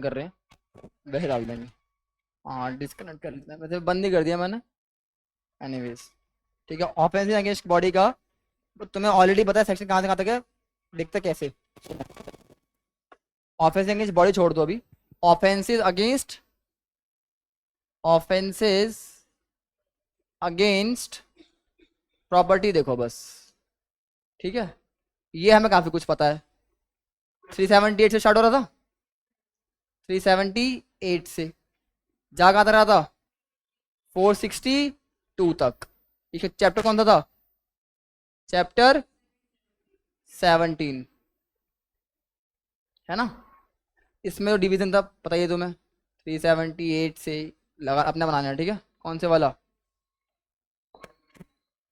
कर रहे हैं वैसे डाल देंगे। हाँ डिस्कनेक्ट कर लेते हैं, वैसे बंद ही कर दिया मैंने। एनीवेज ठीक है, ऑफेंसिव अगेंस्ट बॉडी का तो तुम्हें ऑलरेडी पता है सेक्शन कहाँ से कहाँ तक है, देखते कैसे। ऑफेंसिव अगेंस्ट बॉडी छोड़ दो अभी। Offensive against, offences against property देखो बस, ठीक है। ये हमें काफी कुछ पता है। 378 से स्टार्ट हो रहा था, 378 से जा कहाँ तक रहा था, 462 तक। इसका चैप्टर कौन सा था, चैप्टर 17, है ना। इसमें तो डिवीजन था पता ही है तुम्हें, 378 से लगा अपना बनाना है, ठीक है। कौन से वाला,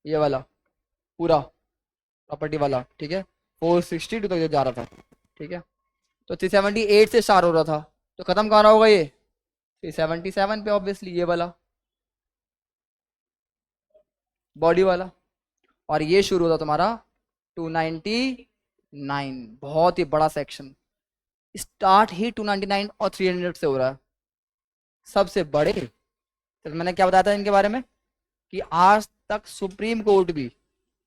ये वाला पूरा प्रॉपर्टी वाला, ठीक है। 462 तक जा रहा था, ठीक है। तो 378 से स्टार्ट हो रहा था, तो खत्म कहाँ रहा होगा ये 377 पे, ऑब्वियसली ये वाला बॉडी वाला। और ये शुरू होता तुम्हारा 299, बहुत ही बड़ा सेक्शन। स्टार्ट ही 299 और 300 से हो रहा है, सबसे बड़े। तो मैंने क्या बताया था इनके बारे में कि आज तक सुप्रीम कोर्ट भी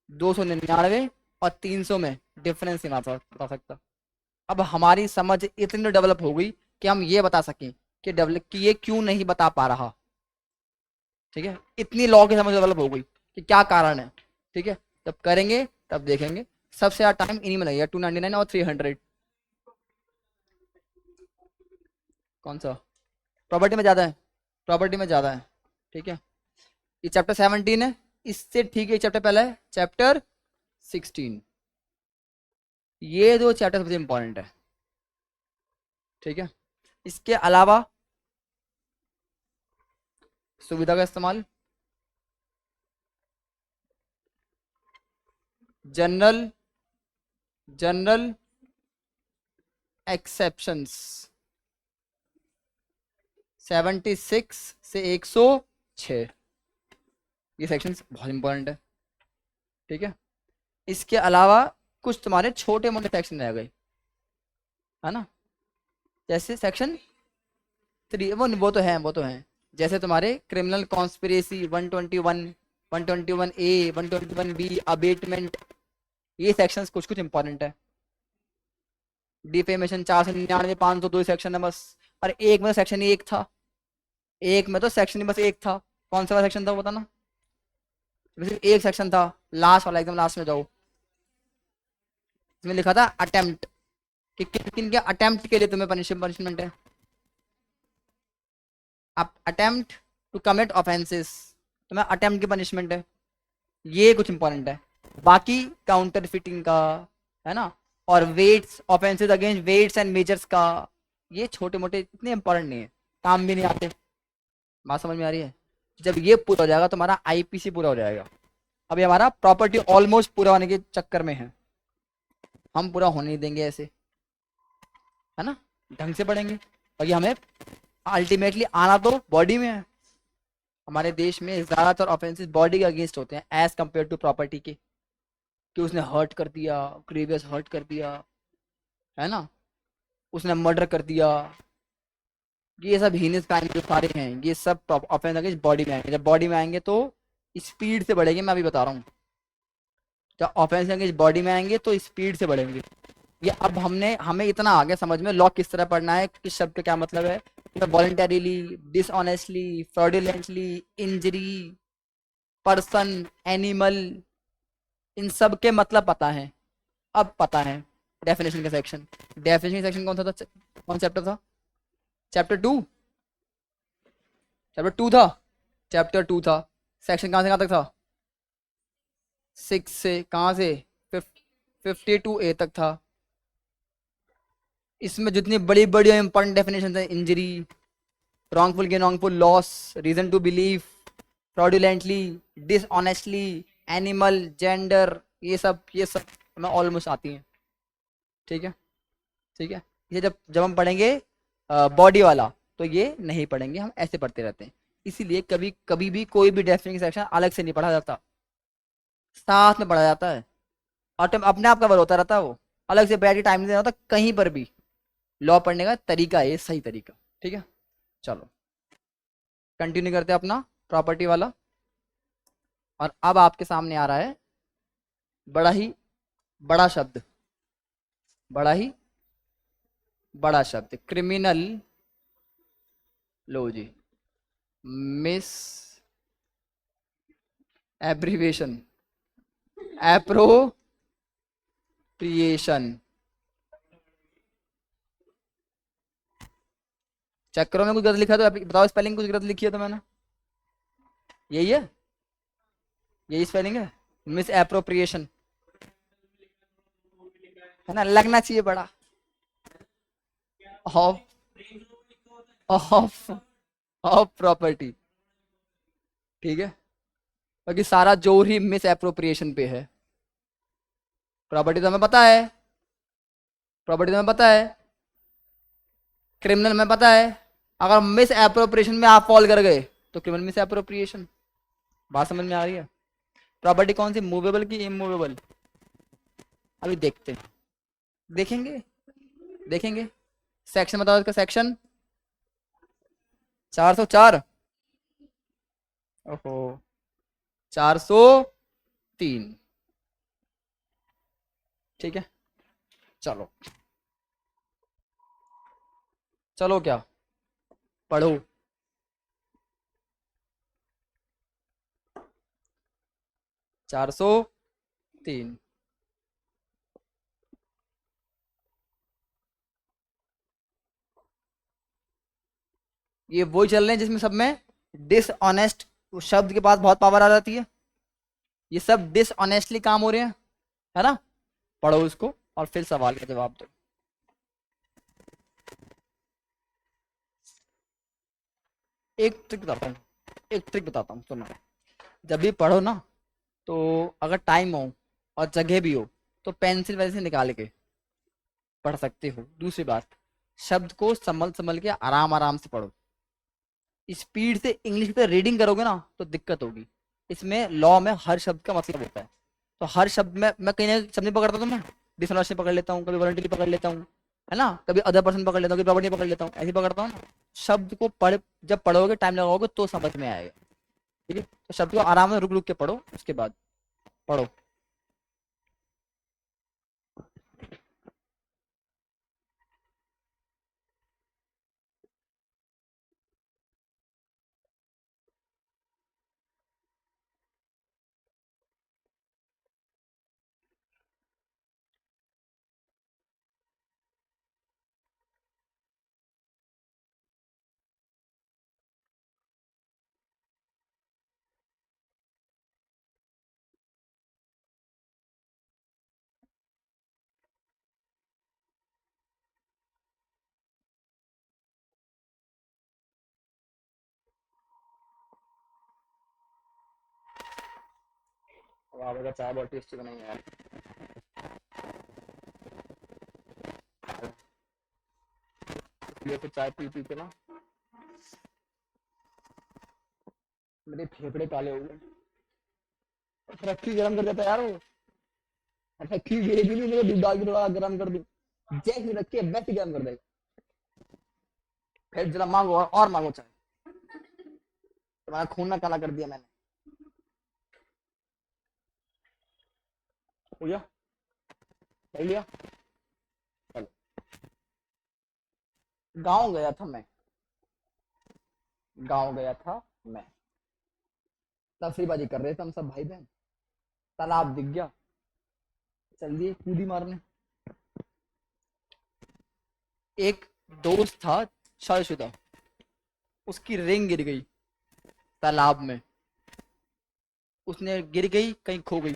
299 और 300 में डिफरेंस ही ना बता सकता। अब हमारी समझ इतनी डेवलप हो गई कि हम ये बता सकें कि डेवलप कि ये क्यों नहीं बता पा रहा, ठीक है। इतनी लॉ की समझ डेवलप हो गई कि क्या कारण है, ठीक है। जब करेंगे तब देखेंगे। सबसे ज्यादा टाइम इन्हीं में लगेगा, 299 और 300। कौन सा, प्रॉपर्टी में ज्यादा है, प्रॉपर्टी में ज्यादा है, ठीक है। ये चैप्टर 17 है, इससे ठीक है चैप्टर पहला है चैप्टर 16। ये दो चैप्टर सबसे इंपॉर्टेंट है, ठीक है। इसके अलावा सुविधा का इस्तेमाल, जनरल जनरल एक्सेप्शंस 76 से 106, ये सेक्शन बहुत इंपॉर्टेंट है, ठीक है। इसके अलावा कुछ तुम्हारे छोटे मोटे सेक्शन रह गए, है ना, जैसे सेक्शन 3, वो तो है, वो तो है। जैसे तुम्हारे criminal conspiracy 121, 121A, 121B, abetment, ये सेक्शंस कुछ कुछ इंपॉर्टेंट है। डिफेमेशन 499, 502 सेक्शन है बस। और एक में तो सेक्शन ही एक था, एक में तो सेक्शन ही बस एक था। कौन सा सेक्शन था वो बताना, सिर्फ एक सेक्शन था, लास्ट वाला, एकदम लास्ट में जाओ। इसमें लिखा था अटेम्प्ट, कि किन किन के अटेम्प्ट के लिए तुम्हें पनिशमेंट है। अटेम्प्ट टू कमिट ऑफेंसेस, तुम्हें अटेम्प्ट की पनिशमेंट है, ये कुछ इंपॉर्टेंट है। बाकी काउंटर फिटिंग का, है ना, और weights, offences against weights and measures का, ये छोटे मोटे इतने इंपॉर्टेंट नहीं है, काम भी नहीं आते। बात समझ में आ रही है। जब ये पूरा हो जाएगा तुम्हारा आईपीसी पूरा हो जाएगा। अभी हमारा प्रॉपर्टी ऑलमोस्ट पूरा होने के चक्कर में है, हम पूरा होने नहीं देंगे ऐसे, है ना, ढंग से पढ़ेंगे। और ये हमें अल्टीमेटली आना तो बॉडी में है। हमारे देश में ज्यादातर ऑफेंसेस बॉडी के अगेंस्ट होते हैं एज कंपेयर टू प्रॉपर्टी के, कि उसने हर्ट कर दिया, ग्रीवियस हर्ट कर दिया, है ना, उसने मर्डर कर दिया, ये सब हीनस क्राइम जो सारे हैं, ये सब ऑफेंस अगेंस्ट बॉडी में आएंगे। जब बॉडी में आएंगे तो स्पीड से बढ़ेंगे, मैं अभी बता रहा हूँ। जब ऑफेंस अगेंस्ट बॉडी में आएंगे तो स्पीड से बढ़ेंगे। ये अब हमें इतना आ गया समझ में लॉ किस तरह पढ़ना है, किस शब्द का क्या मतलब है। Voluntarily, dishonestly, fraudulently, injury, person, animal, इन सब के मतलब पता है। अब पता है डेफिनेशन का सेक्शन, डेफिनेशन का सेक्शन कौन सा था, कौन चैप्टर था, चैप्टर 2, चैप्टर 2 था, चैप्टर 2 था। सेक्शन कहाँ से कहाँ तक था, 6 से कहाँ से 52A तक था। इसमें जितनी बड़ी बड़ी इंपॉर्टेंट डेफिनेशन है, injury, wrongful gain, wrongful loss, reason to believe, fraudulently, dishonestly, animal, gender, ये सब हमें ऑलमोस्ट आती हैं, ठीक है, ठीक है। ये जब जब हम पढ़ेंगे बॉडी वाला तो ये नहीं पढ़ेंगे, हम ऐसे पढ़ते रहते हैं। इसीलिए कभी कभी भी कोई भी डेफिनेशन सेक्शन अलग से नहीं पढ़ा जाता, साथ में पढ़ा जाता है। और अपने आप कवर होता रहता है, वो अलग से बैठ के टाइम नहीं देना होता कहीं पर भी, लॉ पढ़ने का तरीका है ये, सही तरीका। ठीक है, चलो कंटिन्यू करते हैं अपना प्रॉपर्टी वाला। और अब आपके सामने आ रहा है बड़ा ही बड़ा शब्द, बड़ा ही बड़ा शब्द, क्रिमिनल लो जी, मिस एब्रीवेशन, एप्रोप्रिएशन। चेक करो मैं कुछ गलत लिखा तो बताओ, स्पेलिंग कुछ गलत लिखी है तो मैंने, यही है, यही स्पेलिंग है, मिस एप्रोप्रिएशन, है ना, लगना चाहिए बड़ा। ऑफ ऑफ ऑफ प्रॉपर्टी, ठीक है, बाकी सारा जोर ही मिस एप्रोप्रिएशन पे है। प्रॉपर्टी तो हमें पता है, प्रॉपर्टी तो हमें पता है, क्रिमिनल में पता है, अगर मिस एप्रोप्रिएशन में आप फॉल कर गए तो क्रिमिनल मिस एप्रोप्रिएशन। बात समझ में आ रही है? प्रॉपर्टी कौन सी, मूवेबल की इमूवेबल, अभी देखते हैं, देखेंगे देखेंगे। सेक्शन बताओ इसका, सेक्शन 404, ओहो 403, ठीक है, चलो चलो क्या पढ़ो। 403, ये वही चल रहे हैं जिसमें सब में डिसऑनेस्ट शब्द के पास बहुत पावर आ जाती है, ये सब डिसऑनेस्टली काम हो रहे हैं, है ना। पढ़ो इसको और फिर सवाल का जवाब दो। एक ट्रिक बताता हूँ, एक ट्रिक बताता हूँ, सुनो। जब भी पढ़ो ना, तो अगर टाइम हो और जगह भी हो तो पेंसिल वैसे निकाल के पढ़ सकते हो। दूसरी बात, शब्द को संभल संभल के आराम आराम से पढ़ो। स्पीड से इंग्लिश पे रीडिंग करोगे ना तो दिक्कत होगी। इसमें लॉ में हर शब्द का मतलब होता है, तो हर शब्द में मैं कहीं ना शब्द नहीं पकड़ता, तो मैं डिसऑनेस्टली पकड़ लेता हूँ, कभी वॉलंटरी पकड़ लेता हूँ, है ना, कभी अदर पर्सन पकड़ लेता हूँ, कभी प्रॉपर्टी पकड़ लेता हूँ, ऐसे पकड़ता हूँ ना। शब्द को पढ़, जब पढ़ोगे टाइम लगाओगे तो समझ में आएगा। ठीक है, तो शब्द को आराम से रुक रुक के पढ़ो, उसके बाद पढ़ो। वाह बेटा, चाय बहुत टेस्टी बनाई है यार। ये तो चाय पी पी के ना मेरे फेफड़े काले हो गए। रखी गरम कर देता है यार वो, रखी भी नहीं, मुझे दूध डाल के थोड़ा गरम कर दूं, जैसे रखी है वैसे गरम कर देगा। फिर जरा मांगो और मांगो चाय, तुम्हारा खून ना काला कर दिया मैंने। हो गया, सही लिया। चलो, गाँव गया था मैं, गाँव गया था मैं, तफरीबाजी कर रहे थे हम सब भाई बहन, तालाब दिख गया, चल दिए कूदी मारने। एक दोस्त था शादीशुदा, उसकी रिंग गिर गई तालाब में, उसने गिर गई कहीं खो गई,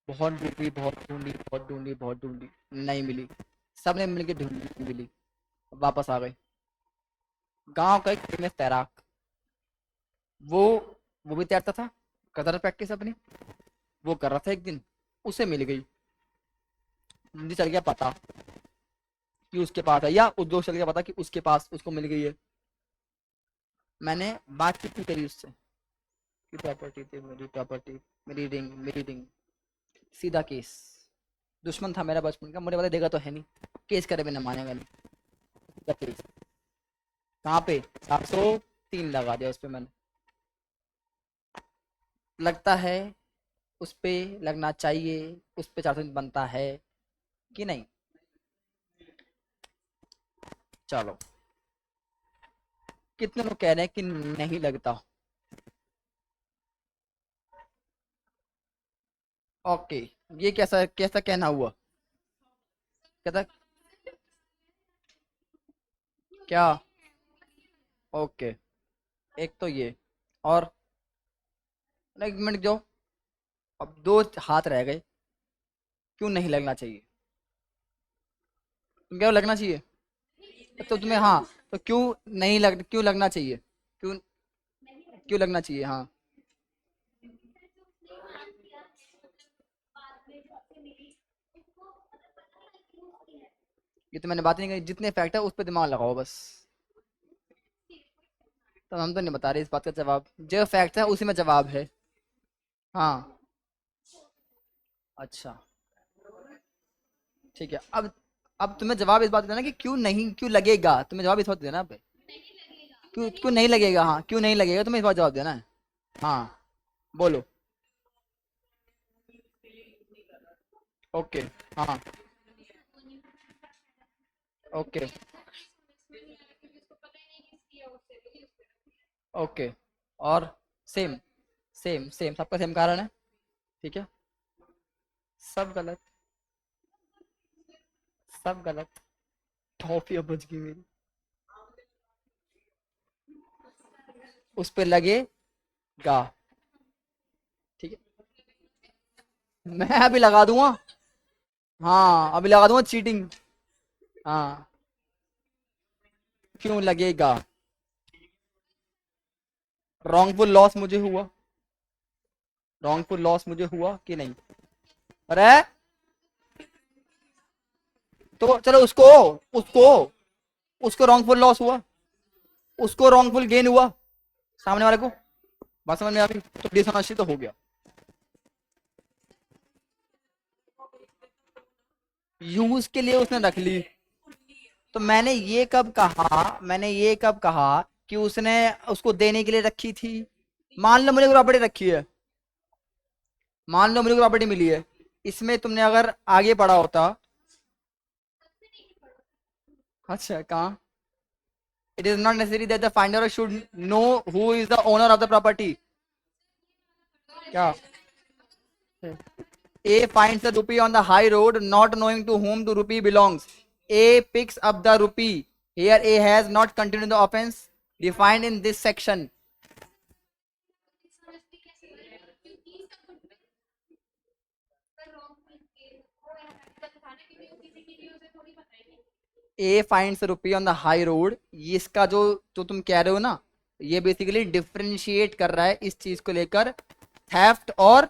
बहुत ढूंढी बहुत ढूंढी बहुत ढूंढी बहुत ढूंढी, नहीं मिली, सबने मिलकर ढूंढी, नहीं मिली, वापस आ गए। गांव का एक फेमस तैराक, वो वो भी तैरता था, करता था प्रैक्टिस अपनी, वो कर रहा था, एक दिन उसे मिल गई, मुझे चल गया पता कि उसके पास है, या उस दोस्त चल गया पता कि उसके पास उसको मिल गई है। मैंने बातचीत भी करी उससे कि प्रॉपर्टी थी मेरी, प्रॉपर्टी मेरी रिंग, मेरी रिंग, सीधा केस। दुश्मन था मेरा बचपन का, मुझे पता देगा तो है नहीं, केस करे बिना मानेगा नहीं। कहाँ पे 703 लगा दिया उस पे मैंने। लगता है उस पे लगना चाहिए, उस पे 400 बनता है कि नहीं? चलो, कितने लोग कह रहे हैं कि नहीं लगता? ओके, ये कैसा कैसा कहना हुआ? कहता क्या? ओके, एक तो ये, और एक मिनट जो, अब दो हाथ रह गए। क्यों नहीं लगना चाहिए? तुम क्या लगना चाहिए? तो तुम्हें, हाँ, तो क्यों लगना चाहिए? क्यों क्यों लगना चाहिए? हाँ, ये तो मैंने बात नहीं करी, जितने फैक्ट है उस पर दिमाग लगाओ बस। तो हम तो नहीं बता रहे इस बात का जवाब, जो फैक्ट है उसी में जवाब है। हाँ, अच्छा, ठीक है। अब तुम्हें जवाब इस बात देना कि क्यों नहीं, क्यों लगेगा, तुम्हें जवाब इस बात देना है। क्यों क्यों नहीं लगेगा? हाँ, क्यों नहीं लगेगा तुम्हें इस बात जवाब देना है। हाँ, बोलो। ओके, हाँ, ओके, ओके, और सेम, सेम सेम सबका सेम कारण है। ठीक है, सब गलत, सब गलत। टॉफी बच गई मेरी। उस पे लगेगा। ठीक है, मैं अभी लगा दूंगा। हाँ, अभी लगा दूंगा चीटिंग। हाँ, क्यों लगेगा? रॉन्गफुल लॉस मुझे हुआ, रॉन्गफुल लॉस मुझे हुआ कि नहीं? अरे, तो चलो उसको, उसको उसको रॉन्गफुल लॉस हुआ, उसको रॉन्गफुल गेन हुआ, सामने वाले को। बात समझ में आ गई? तो डिसऑनेस्टी तो हो गया। यूज के लिए उसने रख ली। तो मैंने ये कब कहा कि उसने उसको देने के लिए रखी थी? मान लो मुझे प्रॉपर्टी रखी है, मान लो मुझे प्रॉपर्टी मिली है, इसमें तुमने अगर आगे पढ़ा होता। अच्छा, कहाँ? It is not necessary that the finder should know who is the owner of the property. क्या? A finds a rupee on the high road, not knowing to whom the rupee belongs. A picks up the rupee. Here A has not continued the offense defined in this section. A finds a rupee on the high road, ये इसका जो जो तुम कह रहे हो ना, ये बेसिकली डिफ्रेंशिएट कर रहा है इस चीज को लेकर, थेफ्ट और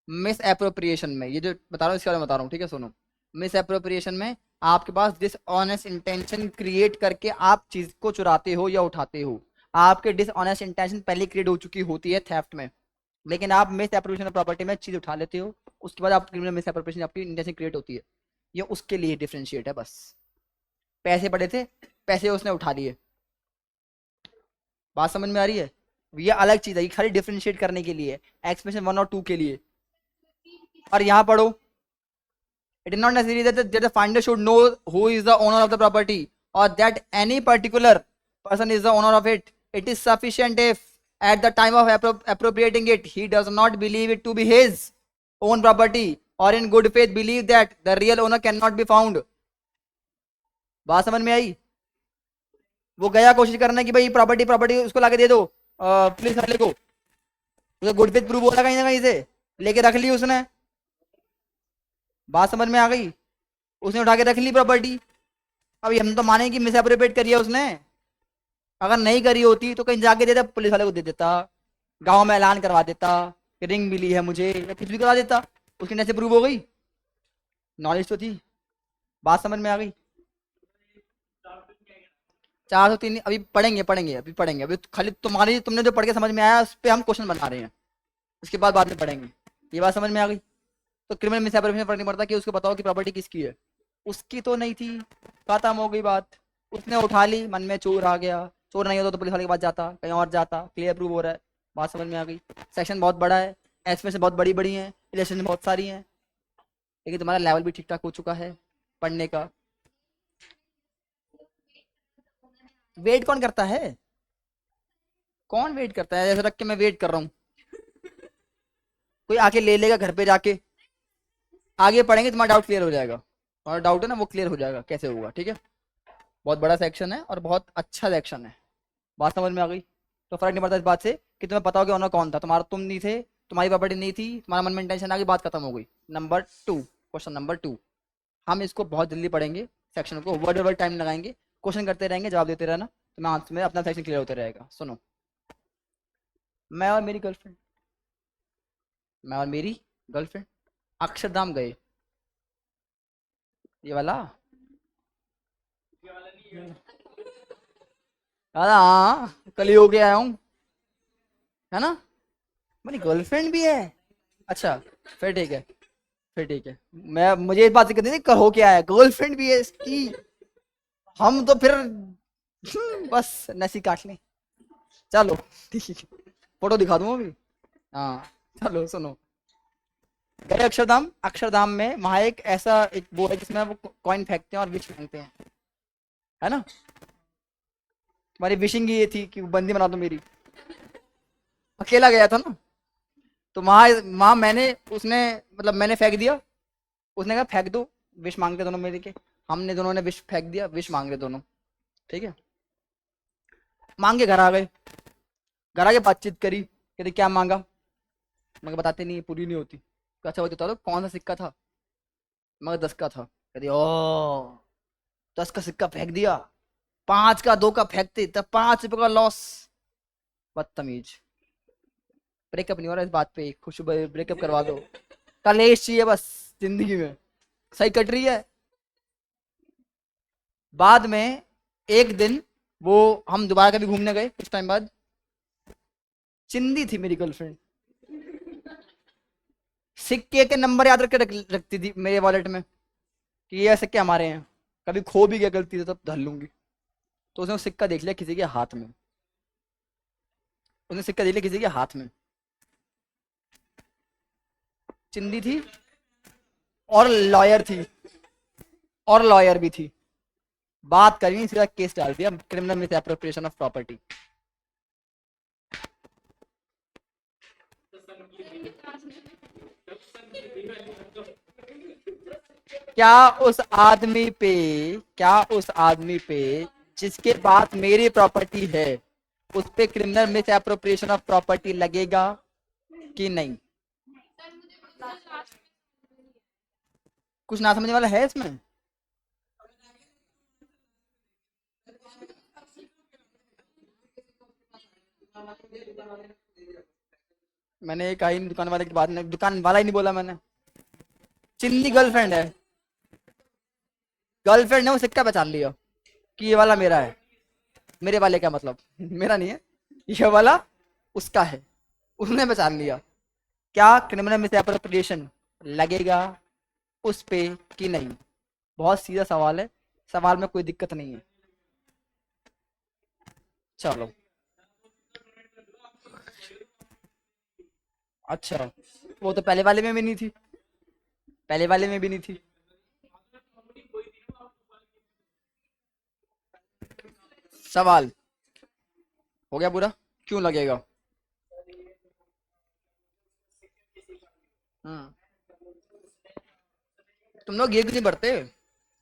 मिस एप्रोप्रिएशन में। ये जो बता रहा हूँ इसके बारे में बता रहा हूँ, ठीक है, सुनो। मिस एप्रोप्रिएशन में आपके पास डिसऑनेस्ट इंटेंशन क्रिएट करके आप चीज को चुराते हो या उठाते हो। आपके डिसऑनेस्ट इंटेंशन पहले क्रिएट हो चुकी होती है थेफ्ट में, लेकिन आप मिस एप्रोप्रिएशन ऑफ प्रॉपर्टी में चीज उठा लेते हो, उसके बाद आप क्रिमिनल मिस एप्रोप्रिएशन आपकी इंटेंशन क्रिएट होती है। ये उसके लिए डिफरेंशिएट है बस। पैसे पड़े थे, पैसे उसने उठा लिए। बात समझ में आ रही है? ये अलग चीज है, ये खाली डिफरेंशिएट करने के लिए, एक्सप्रेशन 1 और 2 के लिए। और यहाँ पढ़ो, it is not necessary that the finder should know who is the owner of the property or that any particular person is the owner of it. It is sufficient if at the time of appropriating it he does not believe it to be his own property or in good faith believe that the real owner cannot be found. बात समझ में आई? वो गया कोशिश करने की भाई property property उसको लाके दे दो पुलिस वाले को, उसे गुड फेथ प्रूव हो रहा कहीं ना कहीं से, लेके रख ली उसने। बात समझ में आ गई? उसने उठा के रख ली प्रॉपर्टी। अब हम तो माने कि मिसअप्रोप्रिएट करी है उसने, अगर नहीं करी होती तो कहीं जाके देता, पुलिस वाले को दे देता, गांव में ऐलान करवा देता कि रिंग मिली है मुझे, या कुछ भी करा देता। उसकी कैसे प्रूव हो गई? नॉलेज तो थी। बात समझ में आ गई? 403 अभी पढ़ेंगे, अभी खाली तुम्हारी तुमने जो पढ़ के समझ में आया उस पर हम क्वेश्चन बना रहे हैं, उसके बाद में पढ़ेंगे। ये बात समझ में आ गई? तो क्रिमिनल मिसअप्रोप्रिएशन फर्क नहीं पड़ता कि उसको बताओ कि प्रॉपर्टी किसकी है, उसकी तो नहीं थी, खत्म हो गई बात। उसने उठा ली, मन में चोर आ गया, चोर नहीं होता तो पुलिस वाले के पास जाता, कहीं और जाता, क्लियर प्रूव हो रहा है, बात समझ में आ गई। सेक्शन बहुत बड़ा है, एस्टिमेशन बहुत बड़ी बड़ी है, इलेक्शन बहुत सारी हैं, लेकिन तुम्हारा लेवल भी ठीक ठाक हो चुका है पढ़ने का। वेट कौन करता है? कौन वेट करता है? ऐसे रख के मैं वेट कर रहा हूँ, कोई आके ले लेगा घर पे जाके। आगे पढ़ेंगे तुम्हारा डाउट क्लियर हो जाएगा, और डाउट है ना वो क्लियर हो जाएगा कैसे होगा, ठीक है। बहुत बड़ा सेक्शन है और बहुत अच्छा सेक्शन है, बात समझ में आ गई। तो फर्क नहीं पड़ता इस बात से कि तुम्हें पता हो कि ऑनर कौन था, तुम्हारा तुम नहीं थे, तुम्हारी प्रॉपर्टी नहीं थी, तुम्हारा मन में टेंशन आ गई, बात खत्म हो गई। नंबर 2, क्वेश्चन नंबर 2, हम इसको बहुत जल्दी पढ़ेंगे, सेक्शन को वर्ड वर्ड टाइम लगाएंगे, क्वेश्चन करते रहेंगे, जवाब देते रहना, तो मैं आंसर में अपना सेक्शन क्लियर होते रहेगा। सुनो, मैं और मेरी गर्लफ्रेंड, मैं और मेरी गर्लफ्रेंड अक्षरधाम गए। ये वाला, अरे हाँ, कल ही होके आया हूँ, है ना। मेरी गर्लफ्रेंड भी है, अच्छा, फिर ठीक है, फिर ठीक है। मैं मुझे इस बात से कहते थे कहो क्या है, गर्लफ्रेंड भी है इसकी, हम तो फिर बस नसी काट लें। चलो ठीक है, फोटो दिखा दूँ अभी। हाँ, चलो सुनो, गए अक्षरधाम, अक्षरधाम में वहां एक ऐसा एक वो है जिसमें वो कॉइन फेंकते हैं और विश मांगते हैं, है ना। तुम्हारी विशिंग ये थी कि बंदी बना दो मेरी, अकेला गया था ना, तो वहां वहां मैंने, उसने, मतलब मैंने फेंक दिया, उसने कहा फेंक दो, विश मांगते दोनों मेरे के, हमने दोनों ने विश फेंक दिया, विश मांग रहे दोनों, ठीक है। मांग के घर आ गए, घर आके बातचीत करी, कहते क्या मांगा, मगर बताते नहीं, पूरी नहीं होती। तो अच्छा वो बता दो कौन सा सिक्का था, मगर 10 का था। कहती ओ, 10 का सिक्का फेंक दिया, 5 का 2 का फेंकते तब 5 रुपए का लॉस, बदतमीज। ब्रेकअप नहीं हो रहा इस बात पे, खुश ब्रेकअप करवा दो, कलेश चाहिए बस जिंदगी में, सही कट रही है। बाद में एक दिन वो, हम दोबारा कभी घूमने गए कुछ टाइम बाद, चिंदी थी मेरी गर्लफ्रेंड, सिक्के के नंबर याद रख के रखती थी मेरे वॉलेट में, कि ये सिक्के हमारे हैं, कभी खो भी गया गलती से तब धर लूंगी। तो उसने वो सिक्का देख लिया किसी के हाथ में, उसने सिक्का देख लिया किसी के हाथ में, चिंदी थी और लॉयर थी, और लॉयर भी थी, बात करी सीधा केस डाल दिया, criminal miss appropriation of property. क्या उस आदमी पे, क्या उस आदमी पे जिसके पास मेरी प्रॉपर्टी है, उस पे criminal miss appropriation of property लगेगा कि नहीं? कुछ ना समझने वाला है इसमें? मैंने कहा ही नहीं, दुकान वाले की बात नहीं, दुकान वाला ही नहीं बोला मैंने, चिंदी गर्लफ्रेंड है, गर्लफ्रेंड ने वो सिक्का पहचान लिया कि ये वाला मेरा है। मेरे वाले का मतलब मेरा नहीं है, ये वाला उसका है, उसने पहचान लिया। क्या क्रिमिनल मिस एप्रोप्रिएशन लगेगा उस पे कि नहीं? बहुत सीधा सवाल है, सवाल में कोई दिक्कत नहीं है। चलो, अच्छा, वो तो पहले वाले में भी नहीं थी, पहले वाले में भी नहीं थी। सवाल हो गया पूरा, क्यों लगेगा? हम्म, तुम लोग ये क्यों नहीं पढ़ते?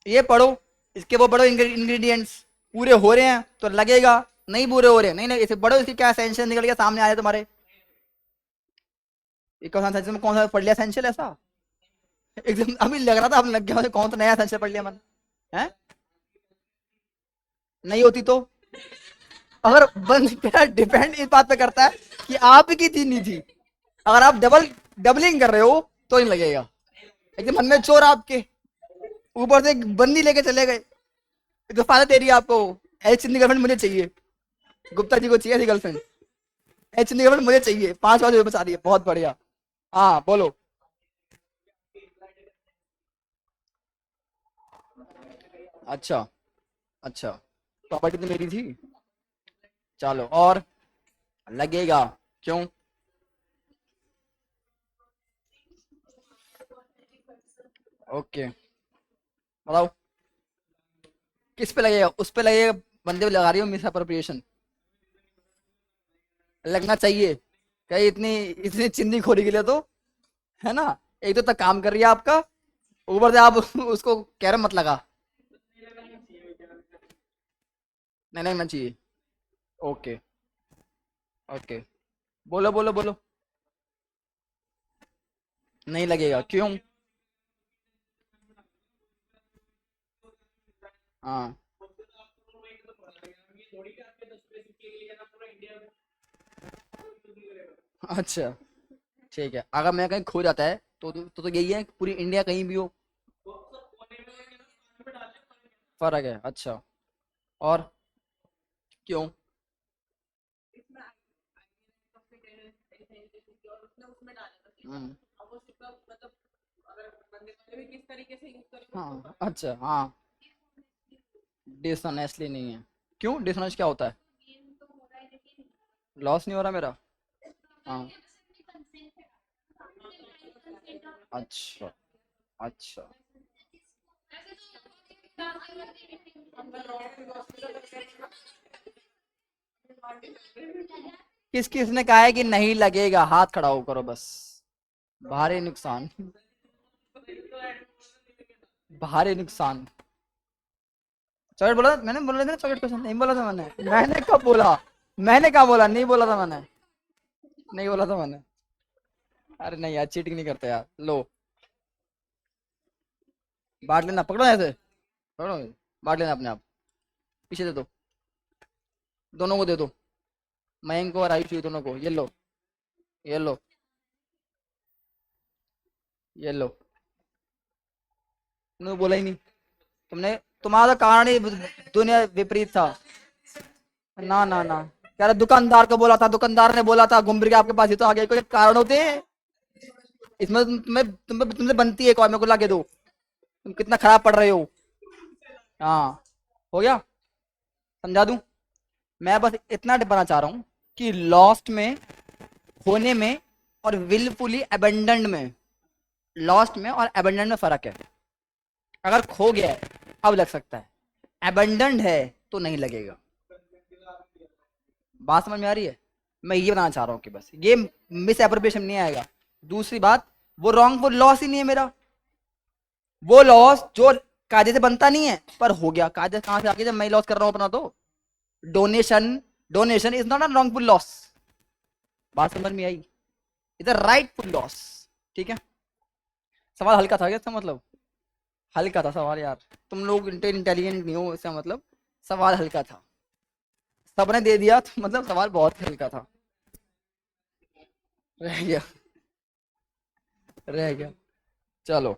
ये पढ़ो, इसके वो पढ़ो, इंग्रेडिएंट्स पूरे हो रहे हैं तो लगेगा, नहीं पूरे हो रहे हैं नहीं नहीं, इसे पढ़ो, इसकी क्या एसेंशियल निकल गया सामने आया तुम्हारे। एक कौन सा एसेंशियल में, कौन सा पढ़ लिया एसेंशियल ऐसा? एकदम अभी लग रहा था, अब लग गया मुझे, कौन सा नया एसेंशियल पढ़ लिया मैंने, है? नहीं होती तो? अगर बंद मेरा डिपेंड इस बात पे करता है कि आपकी थी नहीं थी, अगर आप डबलिंग कर रहे हो तो नहीं लगेगा। एकदम मन में चोर आपके, ऊपर से एक बंदी लेके चले गए, तो फायदा दे रही है आपको। एच गर्लफ्रेंड मुझे चाहिए, गुप्ता जी को चाहिए ऐसी गर्लफ्रेंड, एच गर्लफ्रेंड मुझे चाहिए, 5 5 रुपए बचा रही है, बहुत बढ़िया। हाँ बोलो। अच्छा, अच्छा, प्रॉपर्टी तो मेरी थी। चलो, और लगेगा क्यों? ओके, बताओ किस पे लगेगा? उस पे लगेगा, बंदे पे लगा रही हो मिस अप्रोप्रिएशन। लगना चाहिए, कहीं इतनी इतनी चिंदी खोरी के लिए तो, है ना? एक तो तक काम कर रही है आपका, ऊपर से आप उसको कह रहे मत लगा। नहीं लगना चाहिए। ओके। ओके, बोलो बोलो बोलो। नहीं लगेगा क्यों? हाँ। अच्छा, ठीक है, अगर मैं कहीं खो जाता है तो यही है, पूरी इंडिया कहीं भी हो। फर्क है, अच्छा। और क्यों? हम्म, हाँ अच्छा, हाँ। डिसऑनेस्टली नहीं है? क्यों, डिसऑनेस्ट क्या होता है? लॉस नहीं हो रहा मेरा? हाँ। अच्छा। अच्छा, किस किसने कहा है कि नहीं लगेगा? हाथ खड़ा हो करो बस। भारी नुकसान। भारी नुकसान। चॉकलेट बोला था मैंने, बोला था ना चॉकलेट क्वेश्चन, नहीं बोला था मैंने? मैंने कब बोला? मैंने कहा बोला? नहीं बोला था मैंने। नहीं बोला था मैंने। अरे नहीं यार, चीटिंग नहीं करते यार। लो, बांट लेना, पकड़ो ऐसे, पकड़ो, बांट लेना अपने आप। पीछे दे दो, दोनों को दे दो, मयंक को और आयुषी दोनों को। ये लो, ये लो, ये लो। तुमने बोला ही नहीं। तुमने, तुम्हारा तो कारण ही दुनिया विपरीत था। ना ना ना, कह रहा दुकानदार को बोला था, दुकानदार ने बोला था, घूम फिर के आपके पास ही तो आ गया। कोई कारण होते हैं इसमें? तुम्हें तुमसे बनती है, कौन मेरे को लाके दो। तुम कितना खराब पढ़ रहे हो। हाँ, हो गया, समझा दूं? मैं बस इतना बताना चाह रहा हूँ कि लॉस्ट में, होने में, और विलफुली अबेंडन्ड में, लॉस्ट में और अबेंडन्ड में फर्क है। अगर खो गया है अब लग सकता है, अबेंडन्ड है तो नहीं लगेगा। बात समझ में आ रही है? मैं ये बताना चाह रहा हूँ कि बस ये मिस एप्रोप्रिएशन नहीं आएगा। दूसरी बात, वो रॉन्ग, वो लॉस ही नहीं है मेरा। वो लॉस जो कायदे से बनता नहीं है, पर हो गया। कायदे कहां से आ गया जब मैं लॉस कर रहा हूं अपना तो? Donation, donation is not a wrongful loss. बात समझ में आई? इधर राइटफुल लॉस। ठीक है, सवाल हल्का था क्या इसका मतलब? हल्का था सवाल यार। तुम लोग इंटेलिजेंट नहीं हो इसका मतलब, सवाल हल्का था। सबने दे दिया तो मतलब सवाल बहुत हल्का था। रह गया, रह गया। चलो,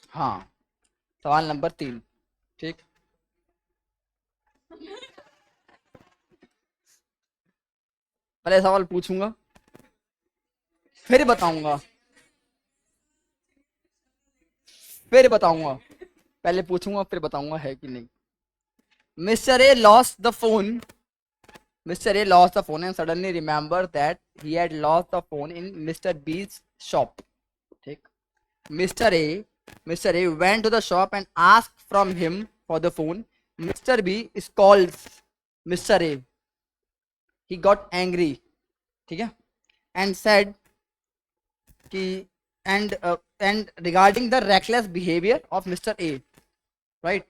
हाँ, सवाल नंबर 3। ठीक, पहले सवाल पूछूंगा, फिर बताऊंगा, फिर बताऊंगा। पहले पूछूंगा फिर बताऊंगा है कि नहीं। Mister a lost the phone, Mr. A lost the phone and suddenly remembered that he had lost the phone in Mr. B's shop. ठीक, Mr. A, Mr. A went to the shop and asked from him for the phone. Mr. B scolds Mr. A. He got angry. ठीक है, and said कि and regarding the reckless behavior of Mr. A, right?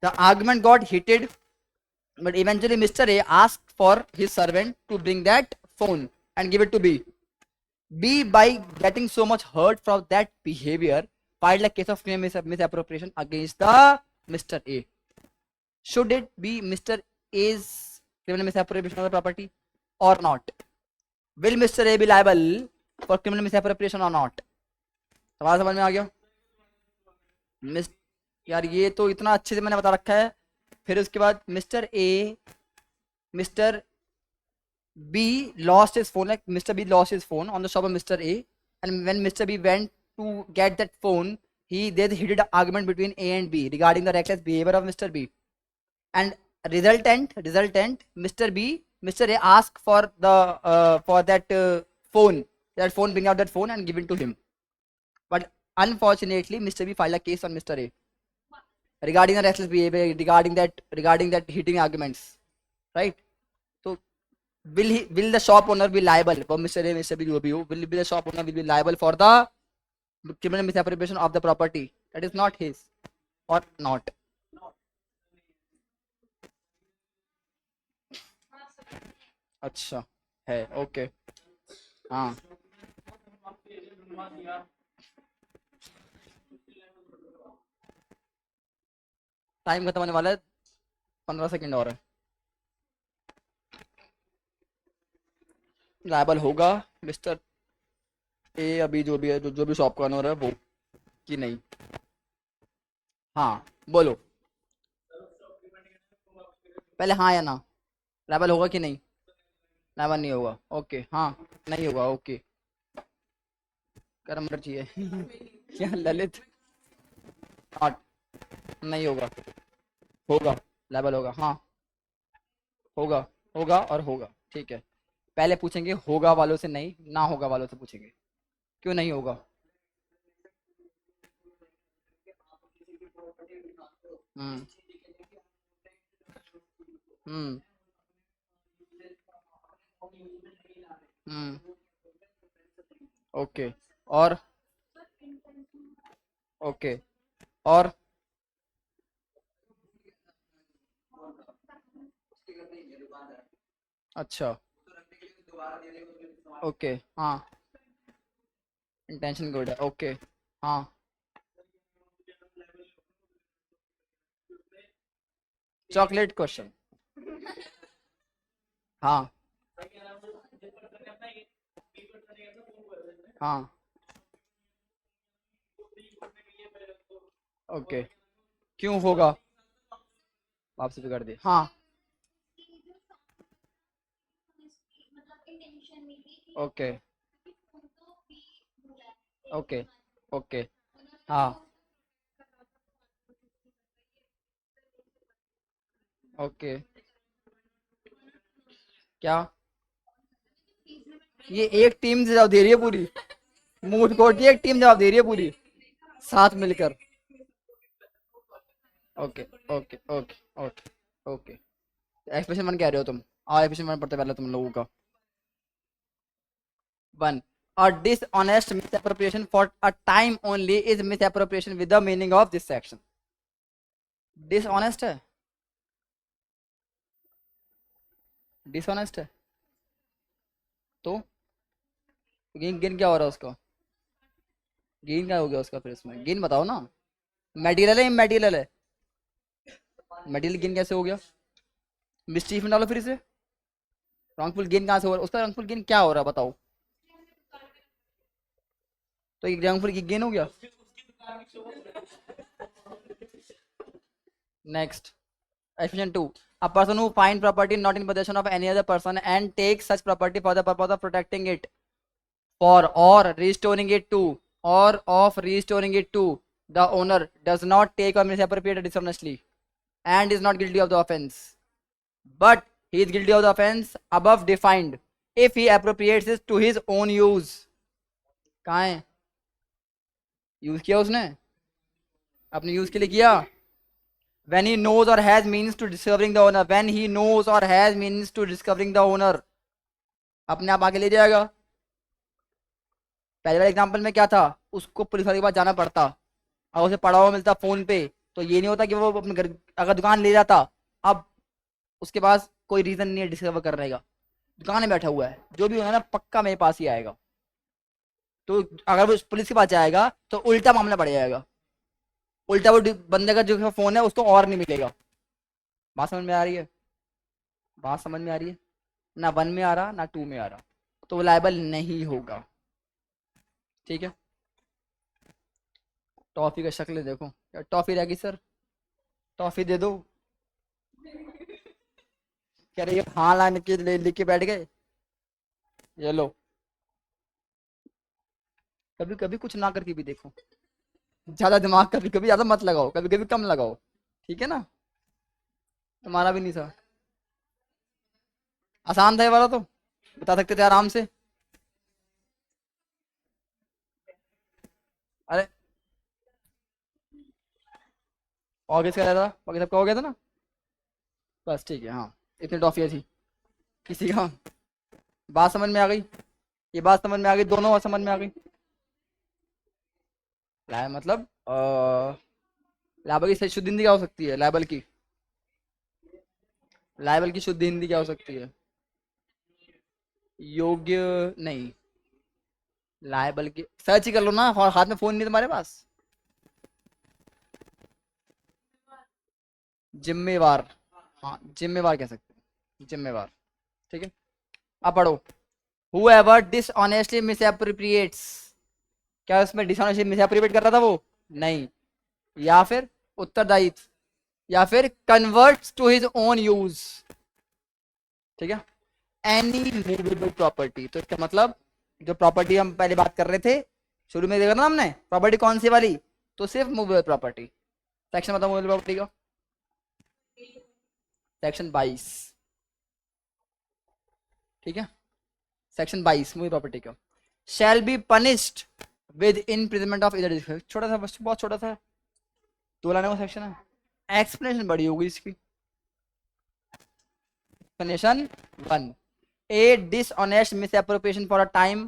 The argument got heated, but eventually Mr. A asked for his servant to bring that phone and give it to B. B, by getting so much hurt from that behavior, filed a case of criminal misappropriation against the Mr. A. Should it be Mr. A's criminal misappropriation of the property or not? Will Mr. A be liable for criminal misappropriation or not? सवाल समझ में आ गया? Miss यार ये तो इतना अच्छे से मैंने बता रखा है। फिर उसके बाद Mr. B lost his phone, like Mr. B lost his phone on the shop of Mr. A, and when Mr. B went to get that phone, there's a heated argument between A and B regarding the reckless behavior of Mr. B, and resultant Mr. A asked for the for that phone, bring out that phone and give it to him. But unfortunately, Mr. B filed a case on Mr. A regarding the reckless behavior, regarding that heating arguments, right? So will the shop owner be liable for Mr. A, Mr. B, will be the shop owner will be liable for the criminal misappropriation of the property that is not his or not? अच्छा है, okay, हाँ, time खत्म होने वाला है, 15 second और है। Liable होगा मिस्टर ए, अभी जो भी है, जो भी शॉप का ओनर है वो, कि नहीं? हाँ बोलो पहले, हाँ या ना? लायबल होगा कि नहीं? लायबल नहीं होगा, ओके, हाँ, नहीं होगा, ओके, कर्म चाहिए क्या ललित? नॉट, नहीं होगा, होगा, लायबल होगा, हाँ, होगा, होगा और होगा, ठीक है। पहले पूछेंगे होगा वालों से, नहीं ना होगा वालों से पूछेंगे। क्यों नहीं होगा? हम्म, हम्म, हम्म, ओके, और, ओके, और, अच्छा, ओके, हाँ, इंटेंशन गुड है, ओके, हाँ, चॉकलेट क्वेश्चन, हाँ, हाँ, ओके, क्यों होगा? वापसी भी कर दी, हाँ, ओके, ओके, ओके, हाँ, ओके, क्या? ये एक टीम जवाब दे रही है पूरी, मूड कोर्ट की एक टीम जवाब दे रही है पूरी, साथ मिलकर, okay, okay, okay, okay, okay. Expression one कह रहे हो तुम? आओ एक्सप्रेशन वन पढ़ते पहले तुम लोगों का। One, a dishonest misappropriation for a time only is misappropriation with the meaning of this section. Dishonest है, डिसऑनेस्ट है तो गेन, गेन क्या हो रहा है उसका? गेन क्या हो गया उसका फिर इसमें? गेन बताओ ना। मेटीरियल है, इमेटीरियल है? मेटीरियल गेन कैसे हो गया? मिस्टीफ में डालो फिर इसे। रॉन्गफुल गेन कहाँ से हो रहा है उसका? रॉन्गफुल गेन क्या हो रहा है बताओ? तो एक रॉन्गफुल गेन हो गया। Next, Explanation 2. A person who finds property not in possession of any other person and takes such property for the purpose of protecting it, for or restoring it to, or of restoring it to the owner, does not take or misappropriate dishonestly and is not guilty of the offense. But he is guilty of the offense above defined if he appropriates it to his own use. कहाँ है? Use किया उसने, अपने use के लिए किया। when he knows or has means to discovering the owner, when he knows or has means to discovering the owner, अपने आप आगे ले जाएगा। पहले वाले एग्जांपल में क्या था? उसको पुलिस वाले के पास जाना पड़ता, और उसे पड़ा हुआ मिलता फोन पे, तो ये नहीं होता कि वो अपने घर अगर दुकान ले जाता। अब उसके पास कोई रीजन नहीं है डिस्कवर करने का, दुकान में बैठा हुआ है, जो भी होगा ना पक्का मेरे पास ही आएगा। तो अगर वो पुलिस के पास जाएगा तो उल्टा मामला बढ़ जाएगा, उल्टा वो बंदे का जो फोन है उसको और नहीं मिलेगा। बात समझ में आ रही है? बात समझ में आ रही है? ना वन में आ रहा ना टू में आ रहा, तो वो लायबल नहीं होगा। ठीक है, टॉफी का शक्ल देखो, क्या टॉफी रहेगी सर? टॉफी दे दो। कह रही है हाँ लाने के लिख के बैठ गए, ये लो। कभी कभी कुछ ना करके भी देखो। ज्यादा दिमाग कभी कभी ज्यादा मत लगाओ, कभी कभी कम लगाओ, ठीक है ना। तुम्हारा भी नहीं था, आसान था ये वाला तो, बता सकते थे आराम से। अरे ऑगस्ट का था, बाकी सबका हो गया था ना। बस ठीक है, हाँ इतनी टॉफियाँ थी किसी का। बात समझ में आ गई, ये बात समझ में आ गई, दोनों बात समझ में आ गई। मतलब लाइबल की सही शुद्ध हिंदी क्या हो सकती है, लाइबल की, लाइबल की शुद्ध हिंदी क्या हो सकती है? योग्य नहीं, लाइबल की सर्च ही कर लो ना, और हाथ में फोन नहीं तुम्हारे पास। जिम्मेवार, हाँ जिम्मेवार कह सकते हैं, जिम्मेवार, ठीक है। अब पढ़ो, whoever dishonestly misappropriates, क्या उसमें डिसऑनेस्टली मिसअप्रोप्रिएट कर रहा था वो? नहीं। या फिर उत्तरदायित्व, या फिर converts to his own use, ठीक है। एनी मूवेबल प्रॉपर्टी, तो इसका मतलब जो प्रॉपर्टी हम पहले बात कर रहे थे, शुरू में देखा ना हमने प्रॉपर्टी कौन सी वाली, तो सिर्फ मूवेबल प्रॉपर्टी। सेक्शन बताओ मूवेबल प्रॉपर्टी का, सेक्शन 22, ठीक है। सेक्शन 22 मूवेबल प्रॉपर्टी का, shall be punished with imprisonment of इधर, छोटा सा बस, बहुत छोटा सा 2 लाइन का सेक्शन है, एक्सप्लेनेशन बड़ी होगी इसकी। Explanation 1, a dishonest misappropriation for a time,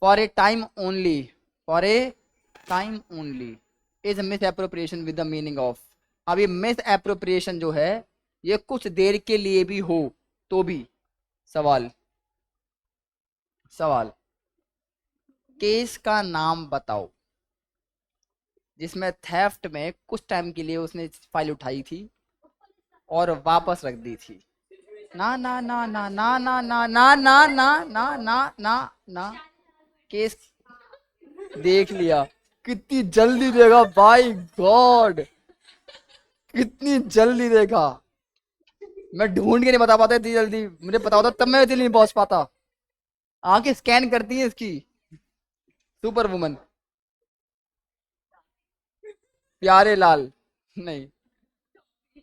for a time only, for a time only is a misappropriation with the meaning of। अब ये misappropriation जो है, ये कुछ देर के लिए भी हो तो भी, सवाल, सवाल, केस का नाम बताओ जिसमें थेफ्ट में कुछ टाइम के लिए उसने फाइल उठाई थी और वापस रख दी थी। ना ना ना ना ना ना ना ना ना ना ना ना ना ना, केस देख लिया, कितनी जल्दी देखा भाई गॉड, कितनी जल्दी देखा। मैं ढूंढ के नहीं बता पाता इतनी जल्दी, मुझे पता होता तब मैं इतनी नहीं पहुंच पाता। आंखें स्कैन करती हैं इसकी, सुपर वुमन। प्यारे लाल, नहीं,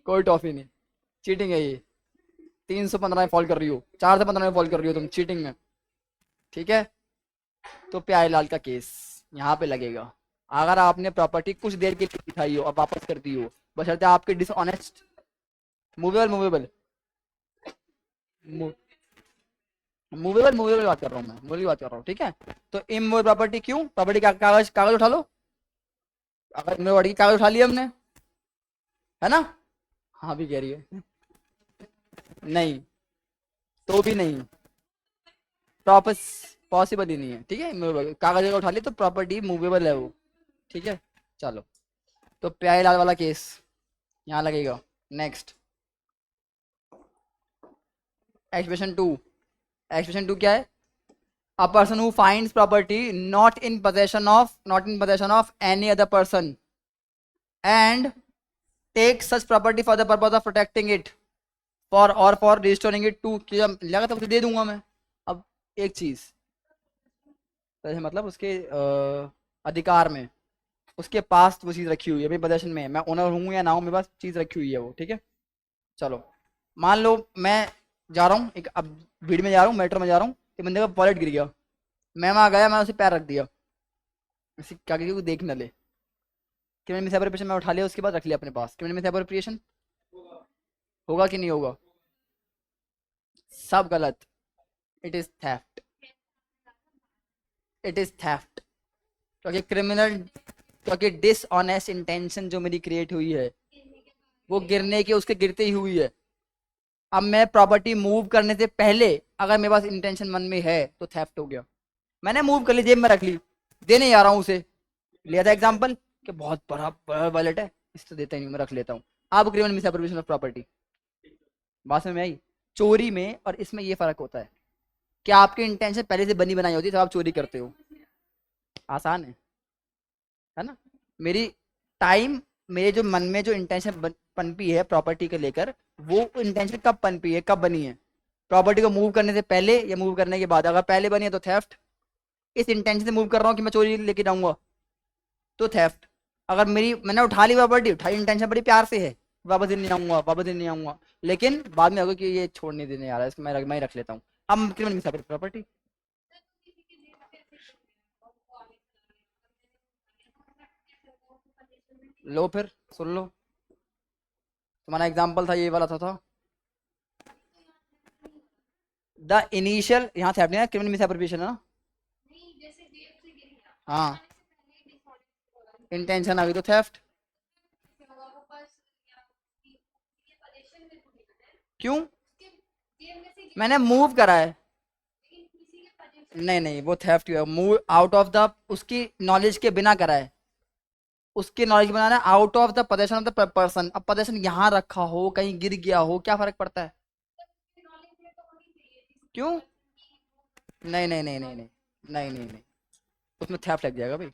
कोई टॉफी नहीं, चीटिंग है ये। 315 में फॉल कर रही हो, 4 से 15 में फॉल कर रही हो तुम चीटिंग में, ठीक है। तो प्यारे लाल का केस यहाँ पे लगेगा, अगर आपने प्रॉपर्टी कुछ देर के लिए दिखाई हो और वापस कर दी हो, बशर्ते आपके dishonest, movable movable movable movable बात कर रहा हूँ मैं, मूवेबल बात कर रहा हूँ, ठीक है। तो इमूवेबल प्रॉपर्टी क्यों, प्रॉपर्टी का कागज, कागज उठा लो, अगर इमूवेबल की कागज उठा लिया हमने, है ना। हाँ भी कह रही है, नहीं, तो भी नहीं, प्रॉपर पॉसिबल ही नहीं है, ठीक है। कागज अगर उठा लिया तो प्रॉपर्टी मूवेबल है वो, ठीक है। चलो, तो प्यारे लाल वाला केस यहाँ लगेगा। नेक्स्ट, एक्सप्रेशन 2, एक्सप्रेशन 2 क्या है? A person who finds property not in possession of any other person and takes such property for the purpose of protecting it for restoring it to, कि लगा तो दे दूंगा मैं। अब एक चीज, तो मतलब उसके अधिकार में, उसके पास वो चीज रखी हुई है, मेरी पोजेशन में है, मैं ओनर हूँ या ना हूँ, मेरे पास चीज रखी हुई है वो, ठीक है। चलो, मान लो मैं जा रहा हूँ, एक अब भीड़ में जा रहा हूँ, मेट्रो में जा रहा हूँ, एक बंदे का वॉलेट गिर गया, मैं वहां गया, मैं उसे पैर रख दिया, उसे क्या किसी को देख न ले, कि मैंने मिसअप्रोप्रिएशन में उठा लिया, उसके बाद रख लिया अपने पास, कि मैंने मिसअप्रोप्रिएशन, होगा कि नहीं होगा? सब गलत, it is theft, it is theft, क्योंकि क्रिमिनल, क्योंकि डिसऑनेस्ट इंटेंशन जो मेरी क्रिएट हुई है वो गिरने के, उसके गिरते ही हुई है। अब मैं प्रॉपर्टी मूव करने से पहले अगर मेरे पास इंटेंशन मन में है तो थेफ्ट हो गया। मैंने मूव कर ली, जेब में रख ली, देने जा रहा हूँ उसे, लिया था एग्जांपल कि बहुत बड़ा बड़ा वॉलेट है, इससे देता ही नहीं, मैं रख लेता हूँ। अब क्रिमिनल मिसअप्रोप्रिएशन ऑफ प्रॉपर्टी, बात में आई। चोरी में और इसमें ये फर्क होता है कि आपकी इंटेंशन पहले से बनी बनाई होती है, तो आप चोरी करते हो, आसान है ना। मेरी टाइम, मेरे जो मन में जो इंटेंशन पनपी है प्रॉपर्टी को लेकर, वो इंटेंशन कब पनपी है, कब बनी है? प्रॉपर्टी को मूव करने से पहले या मूव करने के बाद? अगर पहले बनी है तो थेफ्ट, इस इंटेंशन से मूव कर रहा हूँ कि मैं चोरी लेके जाऊंगा, तो थेफ्ट। अगर मेरी मैंने उठा ली प्रॉपर्टी, उठाई इंटेंशन बड़ी प्यार से है, वापस दिन नहीं आऊंगा, वापस दिन नहीं आऊंगा, लेकिन बाद में होगा कि ये छोड़ नहीं देने आ रहा है, इसको मैं ही रख लेता हूँ। अब क्रिमिनल मिसअप्रोप्रिएशन प्रॉपर्टी। लो फिर सुन लो, तुम्हारा एग्जाम्पल था ये वाला था द इनिशियल, यहाँ थेफ्ट नहीं है, क्रिमिनल मिसअप्रोप्रिएशन है ना। हाँ, इंटेंशन आ गई तो थेफ्ट। क्यों? मैंने मूव करा है। नहीं नहीं, वो थेफ्ट है, मूव आउट ऑफ द, उसकी नॉलेज के बिना करा है, उसकी नॉलेज के बिना ना, out of the possession of the person. अब पोजेशन यहाँ रखा हो, कहीं गिर गया हो, क्या फर्क पड़ता है? क्यों? नहीं नहीं नहीं नहीं नहीं नहीं नहीं नहीं, उसमें थेफ्ट लग जाएगा भाई,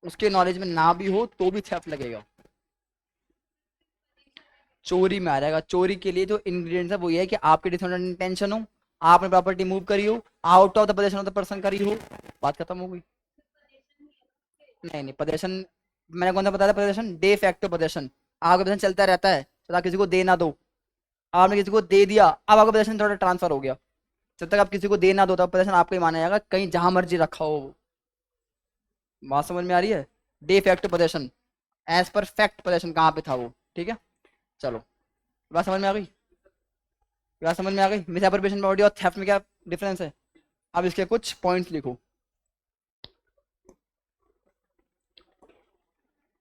उसके नॉलेज में ना भी हो तो भी थेफ्ट लगेगा, चोरी में आ जाएगा। चोरी के लिए जो इंग्रेडिएंट्स है वो ये है कि आपकी डिसऑनर इंटेंशन हो, आपने प्रॉपर्टी मूव करी हो, out of the possession of the person करी हो, बात खत्म हो गई। नहीं नहीं, पोजेशन मैंने कौन सा बताया था? पोजेशन डे फैक्टो पोजेशन, आपका पोजेशन चलता रहता है, तो आप किसी को दे ना दो, आपने किसी को दे दिया, अब आपका पोजेशन थोड़ा ट्रांसफर हो गया, जब तक आप किसी को दे ना दो तब पोजेशन आपको ही माना जाएगा, कहीं जहां मर्जी रखा हो। बात समझ में आ रही है? De facto possession, as per fact possession कहाँ पे था वो, ठीक है। चलो, बात समझ में आ गई? बात समझ में आ गई? मिसअप्रोप्रिएशन प्रॉपर्टी और थेफ्ट में क्या डिफरेंस है? अब इसके कुछ पॉइंट्स लिखो,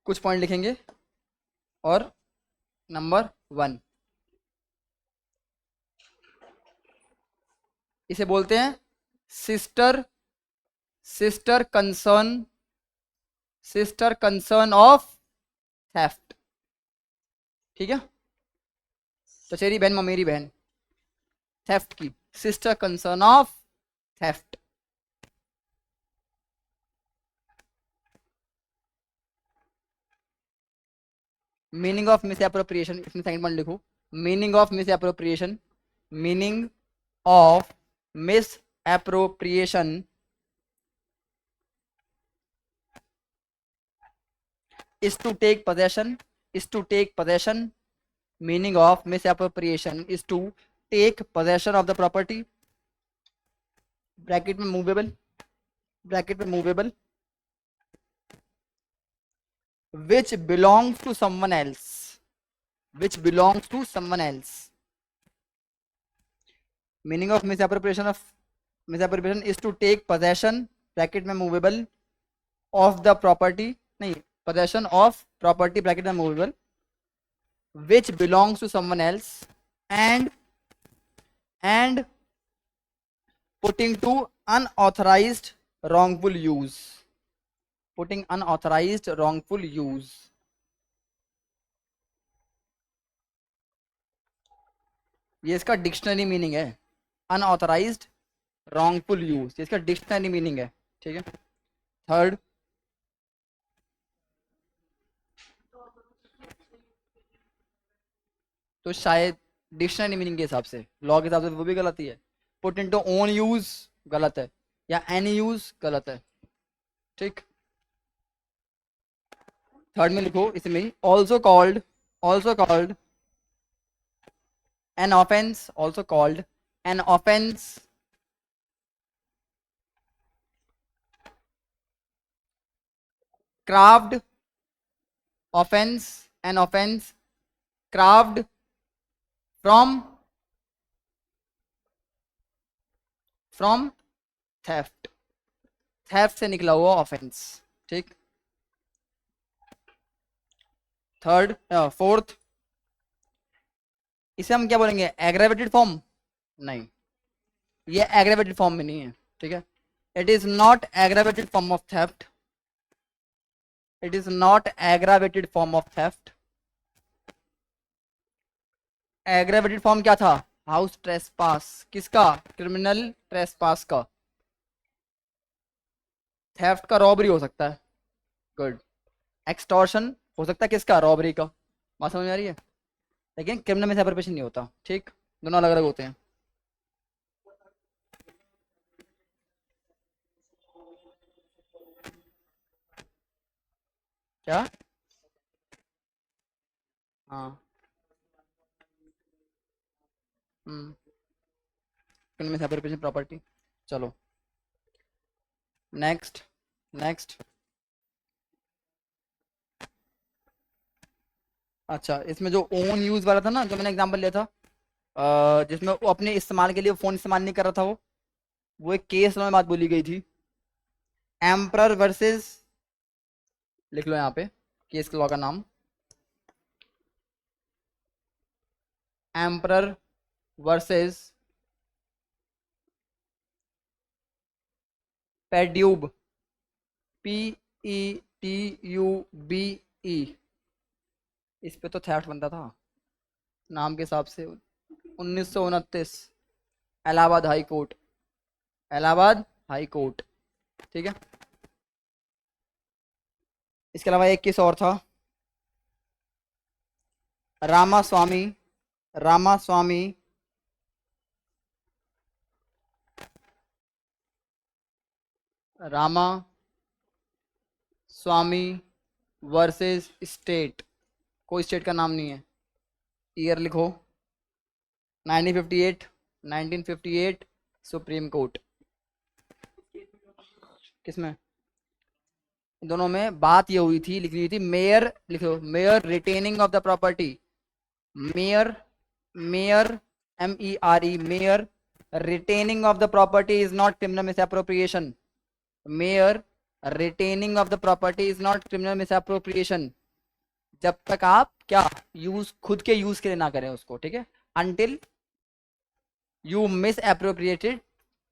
कुछ पॉइंट लिखेंगे। और नंबर 1, इसे बोलते हैं sister sister concern, sister concern of theft, ठीक है। तो चेरी बहन, ममेरी बहन, थेफ्ट की sister concern of theft. Meaning of miss appropriation, इसमें सेकंड पॉइंट लिखो, meaning of miss appropriation, meaning of miss appropriation is to take possession, is to take possession, meaning of misappropriation is to take possession of the property, bracket में movable, bracket में movable, which belongs to someone else, which belongs to someone else, meaning of misappropriation is to take possession, bracket में movable, of the property, नहीं, possession of property, bracket में movable, which belongs to someone else, and and putting to unauthorized wrongful use, putting unauthorized wrongful use, ये इसका dictionary meaning है, unauthorised wrongful use, ये इसका dictionary meaning है, ठीक है। थर्ड, तो शायद डिक्शनरी मीनिंग के हिसाब से, लॉ के हिसाब से वो भी गलत ही है, पुट इनटू ओन यूज गलत है, या एनी यूज गलत है, ठीक। थर्ड में लिखो इसमें, also called an offense, also called an offense craved, offense, an offense craved from theft, theft से निकला हुआ ऑफेंस, ठीक। थर्ड, फोर्थ, इसे हम क्या बोलेंगे? Aggravated form? नहीं, ये एग्रेवेटेड फॉर्म में नहीं है, ठीक है। It is not aggravated form of theft, it is not aggravated form of theft. Aggravated form क्या था? हाउस ट्रेसपास, किसका? क्रिमिनल ट्रेसपास का। थेफ्ट का रॉबरी हो सकता है, गुड। एक्सटॉर्शन हो सकता है किसका? रॉबरी का। बात समझ में आ रही है? लेकिन क्रिमिनल में सेपरेशन नहीं होता, ठीक, दोनों अलग अलग होते हैं। क्या? हाँ। Misappropriation property. चलो नेक्स्ट। नेक्स्ट। अच्छा, इसमें जो ओन यूज वाला था ना, जो मैंने एग्जांपल लिया था, जिसमें वो अपने इस्तेमाल के लिए फोन इस्तेमाल नहीं कर रहा था, वो एक केस में बात बोली गई थी। एम्परर वर्सेस, लिख लो यहाँ पे केस के लॉ का नाम, एम्परर वर्सेस पेड्यूब, PETUBE। इस पे तो थेफ्ट बनता था नाम के हिसाब से। 1929, Allahabad high court. Allahabad high court. ठीक है। इसके अलावा एक केस और था, रामास्वामी। रामास्वामी रामा स्वामी वर्सेस स्टेट। कोई स्टेट का नाम नहीं है। ईयर लिखो, 1958। 1958 सुप्रीम कोर्ट। किसमें? दोनों में बात ये हुई थी, लिखी हुई थी, मेयर लिखो, mayor retaining of the property. Mayor, mayor, MERE, mayor retaining of the property is not criminal misappropriation. Mayor retaining of the property is not criminal misappropriation, जब तक आप क्या यूज, खुद के यूज के लिए ना करें उसको। ठीक है। Until you misappropriated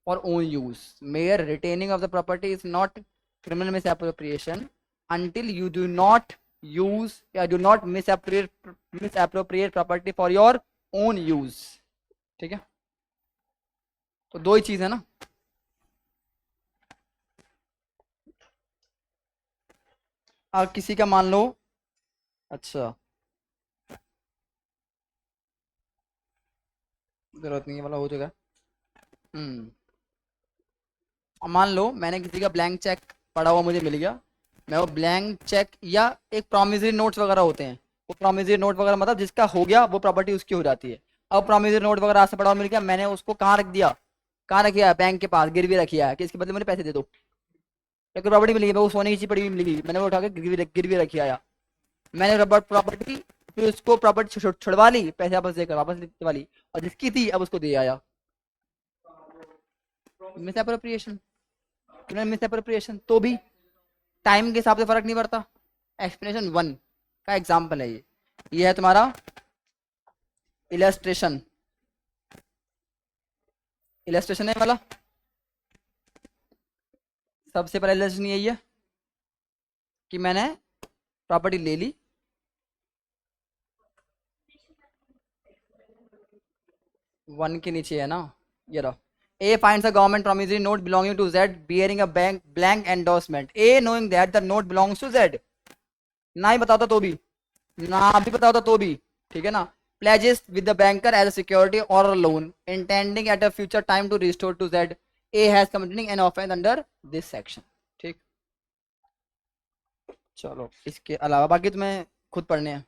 for own use. Mere retaining of the property is not criminal misappropriation until you do not use या do not misappropriate property for your own use. ठीक है। तो दो ही चीज है ना। किसी का मान लो, अच्छा जरूरत नहीं है वाला हो जाएगा। मान लो मैंने किसी का ब्लैंक चेक पड़ा हुआ मुझे मिल गया, मैं वो ब्लैंक चेक या एक प्रोमिसरी नोट्स वगैरह होते हैं, वो प्रोमिसरी नोट वगैरह मतलब जिसका हो गया वो प्रॉपर्टी उसकी हो जाती है। अब प्रोमिसरी नोट वगैरह आज से पड़ा हुआ मिल गया, मैंने उसको कहाँ रख दिया, कहाँ रखिया है? बैंक के पास गिरवी रखिया है कि इसके बदले मुझे पैसे दे दो। एक प्रॉपर्टी मिली है, वो सोने की चीज पड़ी हुई मिली, मैंने वो उठा के गिरवी रखी आया। मैंने रबर प्रॉपर्टी, फिर उसको प्रॉपर्टी छुड़वा ली, पैसे वापस देकर वापस दिलवा ली, और जिसकी थी अब उसको दे आया। मिसअप्रोप्रिएशन, मिसअप्रोप्रिएशन तो भी टाइम के हिसाब से फर्क नहीं पड़ता। एक्सप्लेनेशन 1 का एग्जाम्पल है ये है तुम्हारा इलस्ट्रेशन। इलस्ट्रेशन है वाला, सबसे पहला इलस्ट्रेशन यही है कि मैंने प्रॉपर्टी ले ली, वन के नीचे है ना, ये रहा। A finds a government promissory note belonging to Z bearing a blank endorsement. A knowing that the note belongs to Z, ना ही बताता तो भी, ना भी बताता तो भी, ठीक है ना, pledges with the banker as a security or a loan intending at a future time to restore to Z. A has committing an offense under this section. ठीक। चलो इसके अलावा बाकी तुम्हें खुद पढ़ने हैं,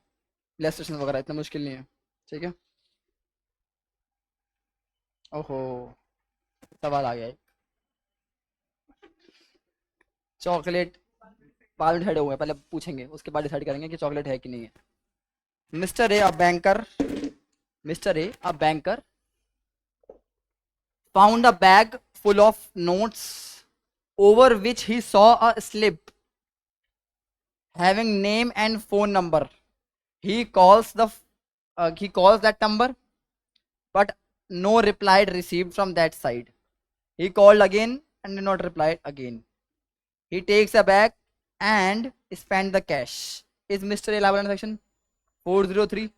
इलस्ट्रेशन वगैरह इतना मुश्किल नहीं है। ठीक है। ओहो, सवाल आ गया है। चॉकलेट बाद में डिसाइड हुआ है, पहले पूछेंगे उसके बाद डिसाइड करेंगे कि चॉकलेट है कि नहीं है। Mister A a banker, mister A a banker found a bag full of notes over which he saw a slip having name and phone number. He calls that number, but no reply received from that side. He called again and did not reply again. He takes a bag and spend the cash. Is Mr. A liable under section 403?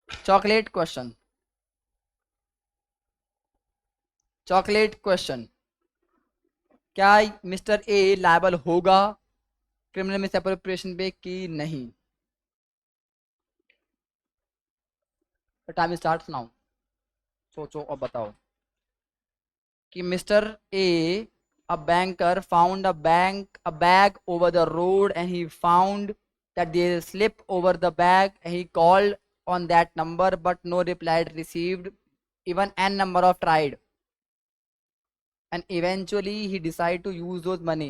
Chocolate question. Chocolate question, क्या mister A liable होगा criminal misappropriation पे कि नहीं? Time start now. सोचो और बताओ कि mister A A banker found a bag over the road, and he found that there is a slip over the bag, and he called on that number, but no reply received. Even n number of tried, and eventually he decided to use those money.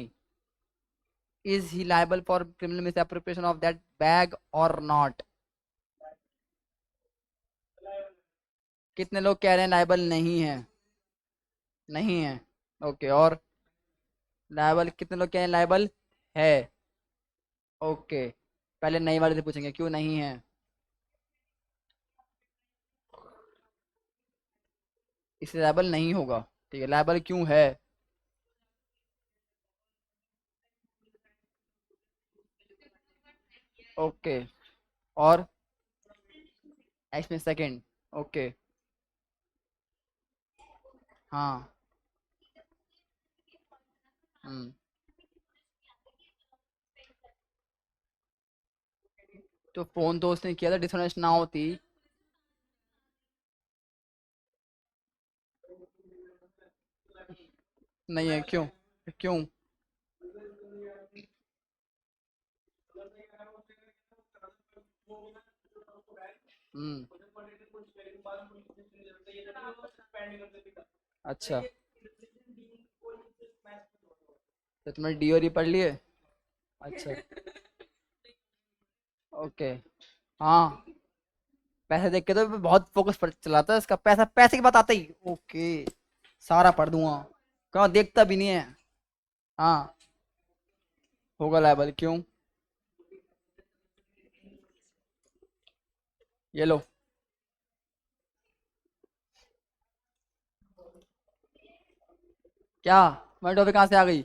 Is he liable for criminal misappropriation of that bag or not? कितने लोग कह रहे हैं liable नहीं है? नहीं है। Okay, और लाइबल कितने लोग कह रहे हैं लाइबल है? ओके, पहले नई वाले से पूछेंगे क्यों नहीं है। इसलिए लाइबल नहीं होगा। ठीक है, लाइबल क्यों है? ओके, और एक्स में सेकेंड। ओके, हाँ। हम्म। तो फोन तो उसने किया था, डिसऑनेस्ट ना होती। नहीं है, क्यों? क्यों? हम्म। अच्छा, तो तुमने डीओरी पढ़ लिए? अच्छा। ओके। हाँ, पैसे देख के तो बहुत फोकस पर चलाता है इसका, पैसा पैसे की बात आते ही ओके, सारा पढ़ दूंगा। कहाँ देखता भी नहीं है। हाँ, होगा लाइबल, क्यों? ये लो। क्या? मैं टॉपिक कहाँ से आ गई?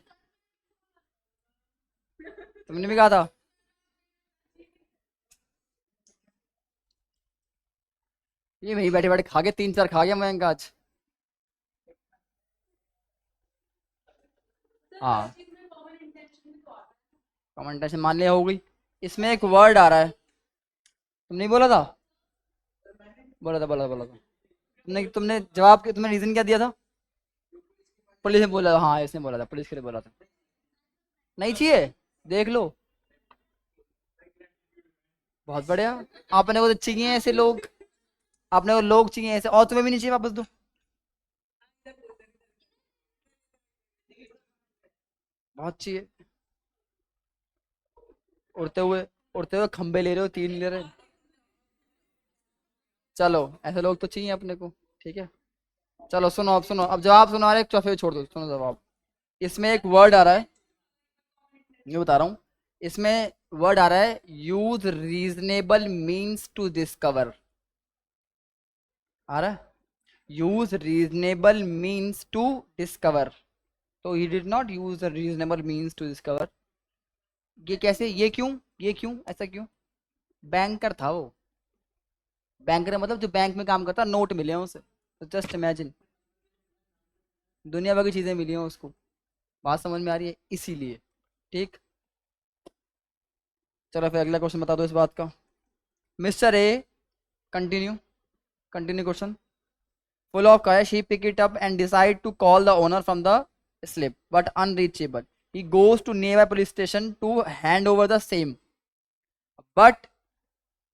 तुमने भी कहा था। ये वहीं बैठे बैठे खा गए, तीन चार खा गया मैं इनका आज। हाँ, कमेंटेशन मान लिया, हो गई। इसमें एक वर्ड आ रहा है, तुमने नहीं बोला था? बोला था। तुमने तुमने जवाब के तुमने रीजन क्या दिया था? पुलिस ने बोला, हाँ इसने बोला था, पुलिस के लिए बोला था। नहीं चाहिए, देख लो। बहुत बढ़िया। आपने को तो चाहिए ऐसे लोग, आपने को लोग चाहिए ऐसे, और तुम्हें भी नहीं चाहिए, वापस दो। बहुत चाहिए। उड़ते हुए, उड़ते हुए खंबे ले रहे हो, तीन ले रहे हो। चलो, ऐसे लोग तो चाहिए अपने को। ठीक है, चलो सुनो, अब सुनो, अब जवाब सुनो, अरे चौथे छोड़ दो, सुनो जवाब। इसमें एक वर्ड आ रहा है, ये बता रहा हूँ। इसमें वर्ड आ रहा है, use reasonable means to discover. आ रहा है, use reasonable means to discover. तो he did not use the reasonable means to discover. ये कैसे, ये क्यों? ये क्यों, ऐसा क्यों? बैंकर था वो। बैंकर मतलब जो बैंक में काम करता, नोट मिले हैं उसे, तो जस्ट इमेजिन, दुनिया भर की चीजें मिली हैं उसको। बात समझ में आ रही है इसीलिए। ठीक। चलो फिर अगला क्वेश्चन बता दो इस बात का। Mister A, continue, continue question. Full of cash, he pick it up and decide to call the owner from the slip, but unreachable. He goes to nearby police station to hand over the same. But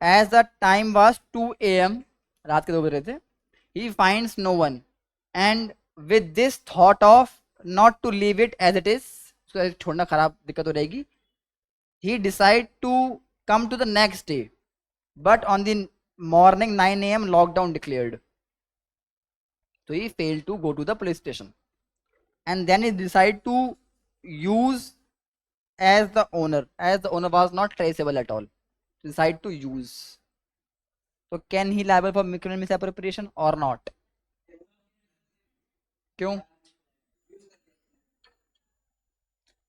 as the time was 2 a.m., रात के 2 बज रहे थे, he finds no one. And with this thought of not to leave it as it is, उसको छोड़ना खराब दिक्कत हो रहेगी, he decide to come to the next day. But on the morning 9 a.m., lockdown declared. So he failed to go to the police station. And then he decided to use as the owner was not traceable at all. Decide to use. So can he liable for criminal misappropriation or not? क्यों?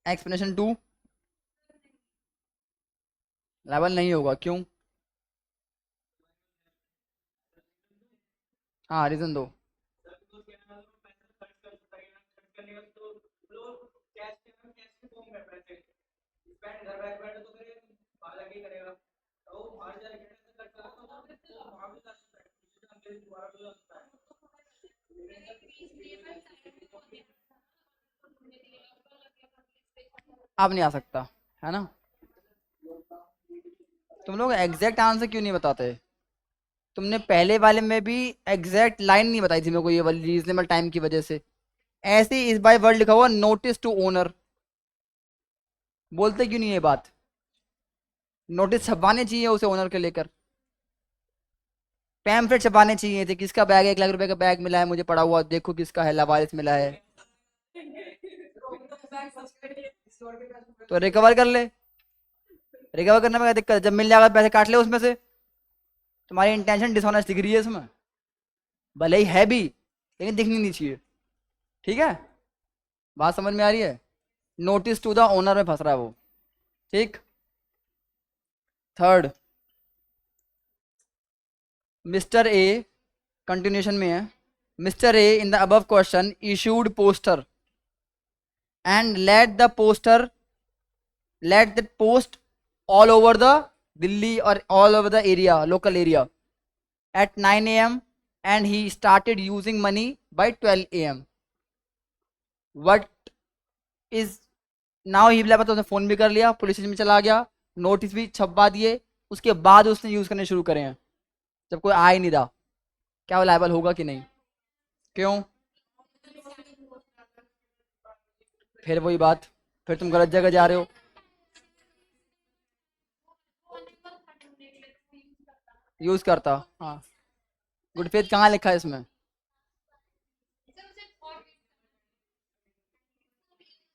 Explanation to, liable नहीं होगा, क्यों? हाँ, reason दो। अब नहीं आ सकता, है ना? तुम लोग एग्जैक्ट आंसर क्यों नहीं बताते? तुमने पहले वाले में भी एग्जैक्ट लाइन नहीं बताई थी मेरे को, ये वाली रीजनेबल टाइम की वजह से। ऐसे ही इस बाय वर्ड लिखा हुआ नोटिस टू ओनर, बोलते क्यों नहीं ये बात? नोटिस छपवाने चाहिए उसे ओनर के लेकर, पैम्फलेट छपवाने चाहिए थे, किसका बैग है, 1 लाख रुपए का बैग मिला है मुझे पड़ा हुआ, देखो किसका है, लावारिस मिला है, तो रिकवर कर ले। रिकवर करने में क्या दिक्कत है? जब मिल जाएगा पैसे काट ले उसमें से। तुम्हारी इंटेंशन डिसऑनेस्ट दिख रही है इसमें, भले ही है भी, लेकिन दिखनी नहीं चाहिए। ठीक है, बात समझ में आ रही है? नोटिस टू द ओनर में फंस रहा है वो। ठीक, थर्ड, मिस्टर ए, कंटिन्यूशन में है। Mister A in the above question issued poster and let that post all over the Delhi or all over the area, local area at 9 a.m. and he started using money by 12 a.m. What is now he will, तो उसने phone भी कर लिया, police station में चला गया, notice भी छपवा दिए, उसके बाद उसने यूज करने शुरू करे हैं जब कोई आ ही नहीं रहा, क्या वो लायबल होगा कि नहीं? क्यों? फिर वही बात, फिर तुम गलत जगह जा रहे हो। यूज करता, हाँ। गुड फेथ कहाँ लिखा है इसमें?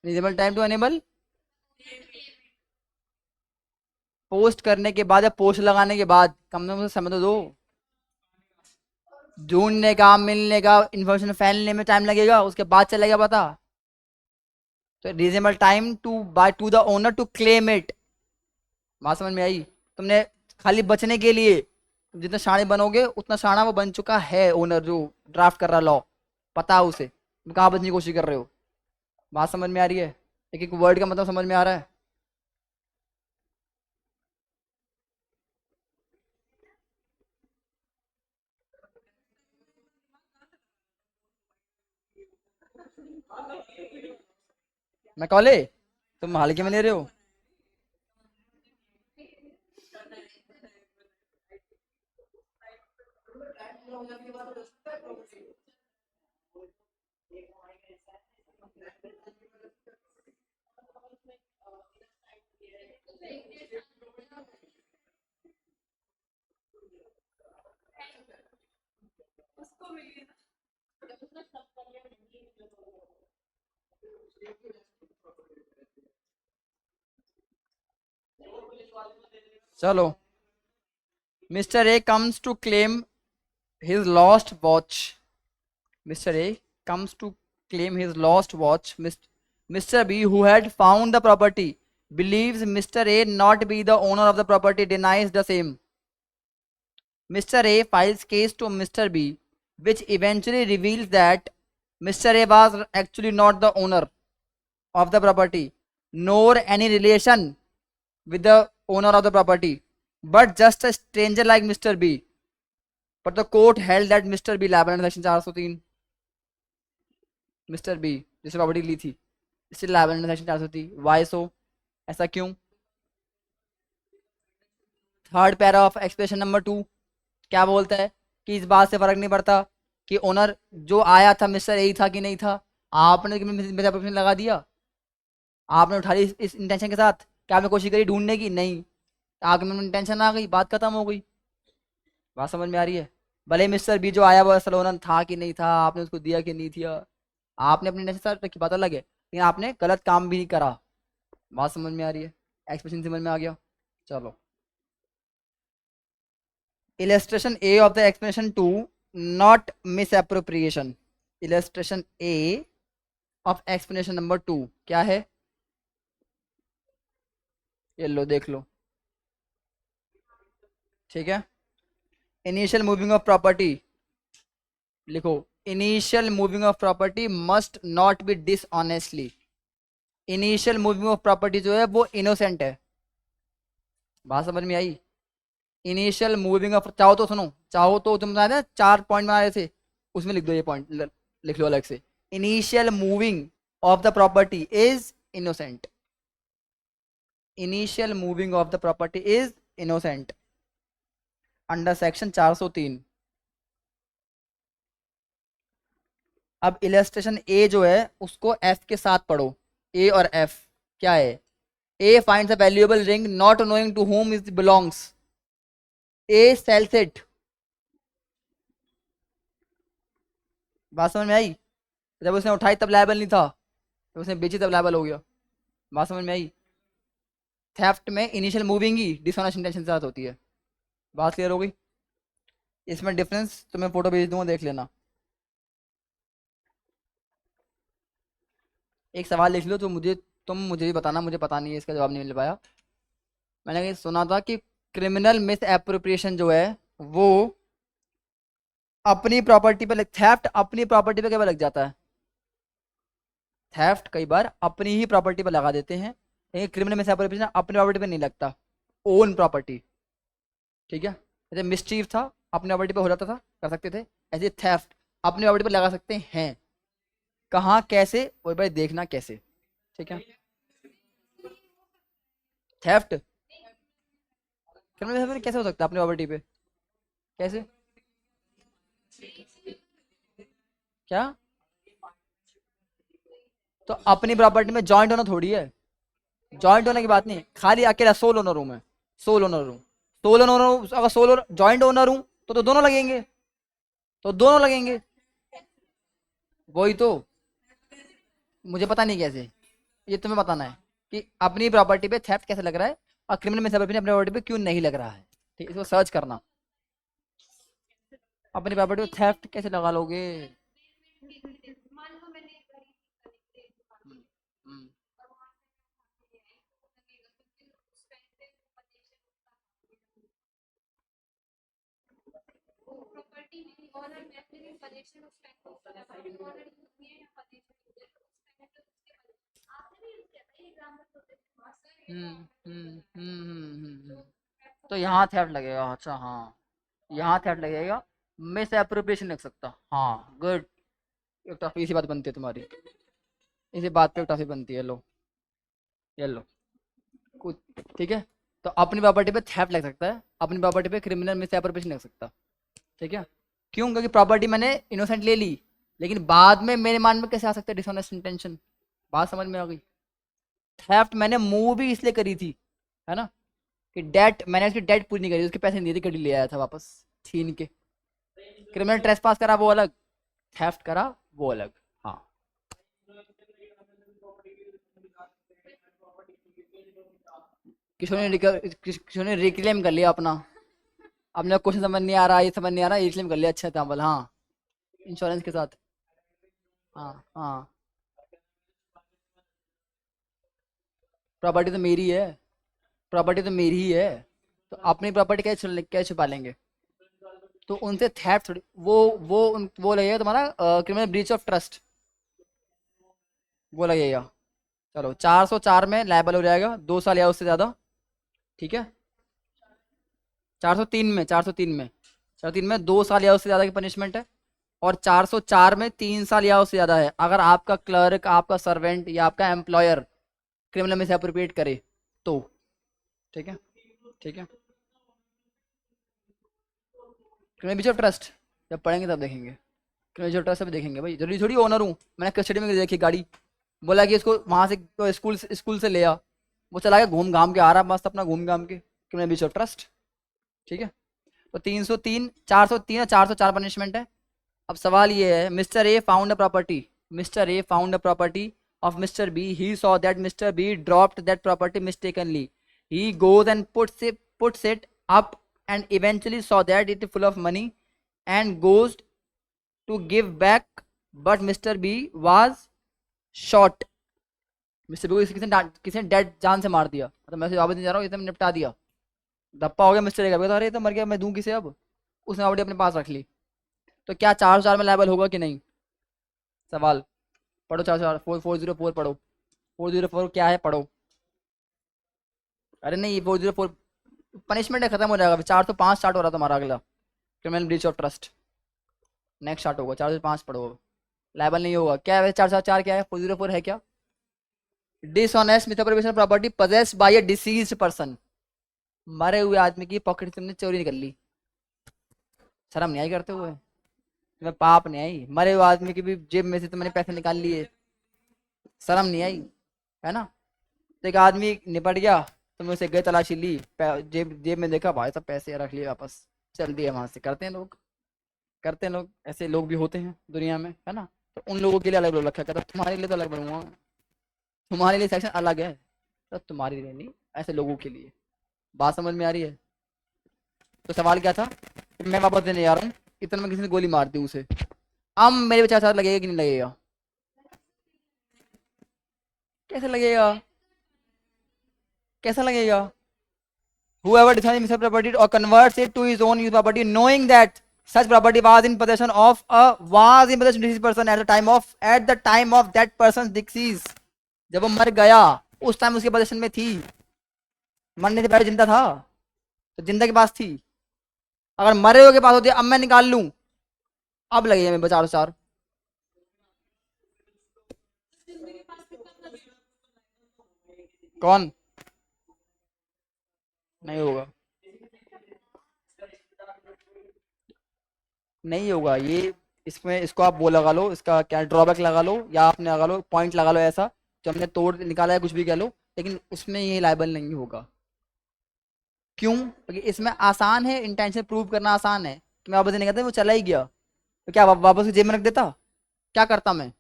Reasonable time to enable, post करने के बाद या पोस्ट लगाने के बाद कम से कम समय तो दो। ढूंढने का, मिलने का, इन्फॉर्मेशन फैलने में टाइम लगेगा, उसके बाद चलेगा पता। तो reasonable time to by to the owner to claim it. बात समझ में आई? तुमने खाली बचने के लिए, तुम जितना शाणे बनोगे उतना शाणा वो बन चुका है ओनर जो ड्राफ्ट कर रहा लॉ, पता है उसे, तुम कहाँ बचने की कोशिश कर रहे हो? बात समझ में आ रही है? एक एक वर्ड का मतलब समझ में आ रहा है? मैं कॉले, तुम हल्के में ले रहे हो। चलो, Mister A comes to claim his lost watch. Mr. A comes to claim his lost watch. Mr. B, who had found the property, believes Mr. A not be the owner of the property, denies the same. Mr. A files case to Mr. B, which eventually reveals that Mr. A was actually not the owner of the property, nor any relation with the owner of the property, but just a stranger like Mr. B. But the court held that Mr. B liable under section 403, Mr. B जिससे property ली थी इससे liable under section 403। Y सो, ऐसा क्यों? Third para of expression number 2 क्या बोलता है कि इस बात से फर्क नहीं पड़ता कि ओनर जो आया था मिस्टर ए था कि नहीं था, आपने मिसअप्रोप्रिएशन लगा दिया, आपने उठा ली इस इंटेंशन के साथ, क्या आपने कोशिश करी ढूंढने की? नहीं, आगे में इंटेंशन आ गई, बात खत्म हो गई। बात समझ में आ रही है? भले मिस्टर बी जो आया वो असल ओनर था कि नहीं था, आपने उसको दिया कि नहीं दिया, आपने अपनी इंटेंशन साथ रखी, बात अलग है, लेकिन आपने गलत काम भी नहीं करा। बात समझ में आ रही है? एक्सप्रेशन समझ में आ गया? चलो, illustration A of the explanation 2, not misappropriation. illustration A of explanation number 2 क्या है? ये लो देख लो, ठीक है। इनिशियल मूविंग ऑफ प्रॉपर्टी लिखो, initial moving of property must not be dishonestly. Initial moving of property जो है वो इनोसेंट है। बात समझ में आई? इनिशियल मूविंग ऑफ, चाहो तो सुनो, चाहो तो तुम बताए 4 पॉइंट बना रहे थे, उसमें लिख दो ये पॉइंट, लिख लो अलग से। Initial moving of the property is innocent. Initial moving of the property is innocent under section 403। अब इलस्ट्रेशन ए जो है उसको एफ के साथ पढ़ो। ए और एफ क्या है? A finds a valuable ring not knowing to whom it belongs। A sells it. बात समझ में आई? जब उसने उठाई तब लायबल नहीं था, जब उसने बेची तब लायबल हो गया। बात समझ में आई? थेफ्ट में इनिशियल मूविंग ही डिसऑनेस्ट इंटेंशन के साथ होती है। बात क्लियर हो गई? इसमें डिफरेंस तुम्हें फोटो भेज दूंगा, देख लेना। एक सवाल लिख लो तो तुम मुझे भी बताना, मुझे पता नहीं है, इसका जवाब नहीं मिल पाया। मैंने कहीं सुना था कि क्रिमिनल मिस एप्रोप्रिएशन जो है वो अपनी प्रॉपर्टी पे थेफ्ट अपनी प्रॉपर्टी पे कई बार लग जाता है। थेफ्ट कई बार अपनी ही प्रॉपर्टी पे लगा देते हैं, लेकिन क्रिमिनल मिस एप्रोप्रिएशन अपनी प्रॉपर्टी पे नहीं लगता, ओन प्रॉपर्टी। ठीक है, जैसे मिसचीफ था अपनी प्रॉपर्टी पे हो जाता था, कर सकते थे, ऐसे थेफ्ट अपनी प्रॉपर्टी पे लगा सकते हैं। कहाँ कैसे और भाई देखना कैसे। ठीक है, थेफ्ट क्रिमिनल कैसे हो सकता है अपनी प्रॉपर्टी पे? कैसे? क्या? तो अपनी प्रॉपर्टी में जॉइंट होना थोड़ी है, जॉइंट होने की बात नहीं, खाली अकेला सोल ओनर हूं मैं, सोल ओनर हूं। सोल ओनर अगर सोल जॉइंट ओनर हूं तो दोनों लगेंगे, तो दोनों लगेंगे। वही तो, मुझे पता नहीं कैसे, ये तुम्हें बताना है कि अपनी प्रॉपर्टी पे थेफ्ट कैसे लग रहा है और क्रिमिनल मिसअप्रोप्रिएशन अपनी प्रॉपर्टी पे क्यों नहीं लग रहा है। ठीक, इसको सर्च करना, अपनी प्रॉपर्टी पे थेफ्ट कैसे लगा लोगे। हम्म, हम्म, तो यहाँ थेफ्ट लगेगा, अच्छा हाँ, यहाँ थेफ्ट लगेगा, मिस एप्रोप्रिएशन लग सकता, हाँ गुड। एक टॉफी इसी बात बनती है तुम्हारी, इसी बात पे एक टॉफी बनती है, लो ये लो कुछ। ठीक है, तो अपनी प्रॉपर्टी पे थेफ्ट लग सकता है, अपनी प्रॉपर्टी पे क्रिमिनल मिस एप्रोप्रिएशन लग सकता। ठीक है, क्यों? क्योंकि प्रॉपर्टी मैंने इनोसेंट ले ली, लेकिन बाद में मेरे मान में कैसे आ सकता है डिसऑनेस्ट इंटेंशन। बात समझ में आ गई? थेफ्ट मैंने मूव भी इसलिए करी थी, है ना, कि डेट मैंने उसकी डेट पूरी नहीं करी, उसके पैसे नहीं दिए थे, कड़ी ले आया था वापस छीन के। क्रिमिनल ट्रेसपास करा वो अलग, थेफ्ट करा वो अलग। हाँ, किसी ने रिक्लेम कर लिया अपना, अपने क्वेश्चन समझ नहीं आ रहा, ये समझ नहीं आ रहा, ये रिक्लेम कर लिया, अच्छा था बोल, हाँ इंश्योरेंस के साथ। हाँ हाँ, प्रॉपर्टी तो मेरी है, प्रॉपर्टी तो मेरी ही है, तो अपनी प्रॉपर्टी क्या छुपा लेंगे? तो उनसे थेफ्ट थोड़ी, वो लगेगा तुम्हारा क्रिमिनल ब्रीच ऑफ ट्रस्ट, वो लगेगा। चलो 404 में लायबल हो जाएगा 2 साल या उससे ज्यादा। ठीक है, 403 में 2 साल या उससे ज्यादा की पनिशमेंट है, और 404 में 3 साल या उससे ज्यादा है अगर आपका क्लर्क, आपका सर्वेंट या आपका एम्प्लॉयर क्रिमिनल में से अप्रोप्रिएट करे तो। ठीक है, ठीक है, क्रिमिनल ब्रीच ऑफ ट्रस्ट जब पढ़ेंगे तब देखेंगे, क्रिमिनल ब्रीच ऑफ ट्रस्ट भी देखेंगे भाई, जरूरी थोड़ी ओनर हूँ मैंने कस्टडी में देखी गाड़ी, बोला कि इसको वहां से तो स्कूल से ले आ, वो चला गया घूम घाम के आ रहा मस्त अपना घूम घाम के, क्रिमिनल ब्रीच ऑफ ट्रस्ट। ठीक है, तो 303, 403 और 404 पनिशमेंट है। अब सवाल ये है, mister A found a property, mister A found a property of Mr. B. He saw that Mr. B dropped that property mistakenly. He goes and puts it up and eventually saw that it is full of money and goes to give back, but Mr. B was shot. Mister B को किसी ने dead जान से मार दिया, मतलब मैं वापस नहीं जा रहा हूँ, ये तो निपटा दिया, धप्पा हो गया मिस्टर ए का, तो अरे तो मर गया, मैं दूं किसे अब, उसने प्रॉपर्टी अपने पास रख ली, तो क्या 404 में लायबल होगा कि नहीं? सवाल पढ़ो, 404 404 पढ़ो, 404 क्या है पढ़ो। अरे नहीं, 404 पनिशमेंट है, खत्म हो जाएगा, 405 स्टार्ट हो रहा तुम्हारा अगला, criminal breach of trust next start होगा, 405 पढ़ो, लायबल नहीं होगा। क्या है 404 क्या है, 404 है क्या? Dishonest misappropriation property possessed bye अ डिसीज्ड पर्सन, मरे हुए आदमी की पॉकेट से तुमने चोरी निकल ली, शर्म नहीं आई करते हुए? तुम्हें पाप नहीं आई? मरे हुए आदमी की भी जेब में से तुमने पैसे निकाल लिए, शर्म नहीं आई? है ना? तो एक आदमी निपट गया, तुमने उसे गए तलाशी ली, जेब जेब में देखा, भाई सब पैसे रख लिए वापस, चल दिए वहां से। करते हैं लोग, करते हैं लोग, ऐसे लोग भी होते हैं दुनिया में, है ना? तो उन लोगों के लिए अलग लोग रखा कहता, तुम्हारे लिए तो अलग बनूंगा, तुम्हारे लिए सेक्शन अलग है, तो तुम्हारे लिए नहीं, ऐसे लोगों के लिए। बात समझ में आ रही है? तो सवाल क्या था कि मैं वापस देने जा रहा हूँ, इतना में किसी ने गोली मार दी उसे, अब मेरे पे 4 साल लगेगा कि नहीं लगेगा? कैसे लगेगा? कैसा लगेगा? Whoever designs his property or converts it to his own use property, knowing that such property was in possession of deceased person at the time of that person's decease, जब वो मर गया उस टाइम उसके पोजेशन में थी, मरने से पहले जिंदा था, तो जिंदा के पास थी। अगर मरे हुए के पास होती है, अब मैं निकाल लूं, अब लगेगा मैं बचा 4। कौन? नहीं होगा, नहीं होगा ये। इसमें इसको आप वो लगा लो, इसका क्या ड्रॉबैक लगा लो, या आपने लगा लो पॉइंट लगा लो ऐसा, जो हमने तोड़ निकाला है कुछ भी कह लो, लेकिन उसमें ये लायबल नहीं होगा। क्यों? क्योंकि इसमें आसान है, इंटेंशन प्रूव करना आसान है कि मैं वापस नहीं करता, वो चला ही गया, तो क्या वापस जेब में रख देता? क्या करता मैं?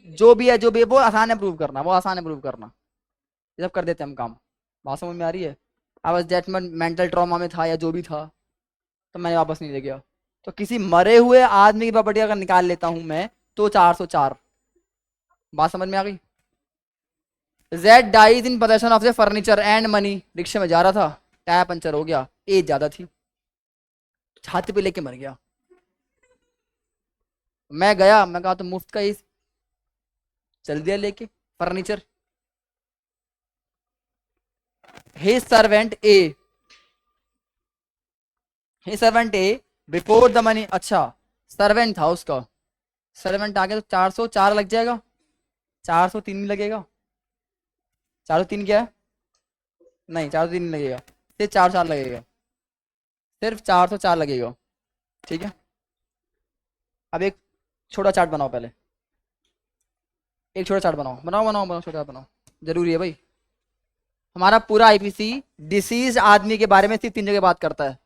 जो भी है, जो भी है, वो आसान है प्रूव करना, वो आसान है प्रूव करना, ये सब कर देते हैं हम काम। बात समझ में आ रही है? अब दैट में मेंटल ट्रॉमा में था या जो भी था, तो मैंने वापस नहीं ले गया। तो किसी मरे हुए आदमी की प्रॉपर्टी अगर निकाल लेता हूं मैं, तो 404। बात समझ में आ गई? Z dies in possession of the furniture and money, रिक्शे में जा रहा था, टायर पंचर हो गया, एज ज्यादा थी, छाती पे लेके मर गया। मैं गया, मैं कहा तो मुफ्त का ही, चल दिया लेके furniture. His servant A, his servant A before the money, अच्छा सर्वेंट था उसका, सर्वेंट आ गया, तो 404 लग जाएगा, 403 भी लगेगा। 403 क्या है? नहीं 403 नहीं लगेगा, सिर्फ 404 लगेगा, सिर्फ 404 लगेगा। ठीक है, अब एक छोटा चार्ट बनाओ पहले, एक छोटा चार्ट बनाओ, बनाओ बनाओ बनाओ, छोटा बनाओ, जरूरी है भाई। हमारा पूरा आईपीसी डिसीज आदमी के बारे में सिर्फ 3 जगह बात करता है।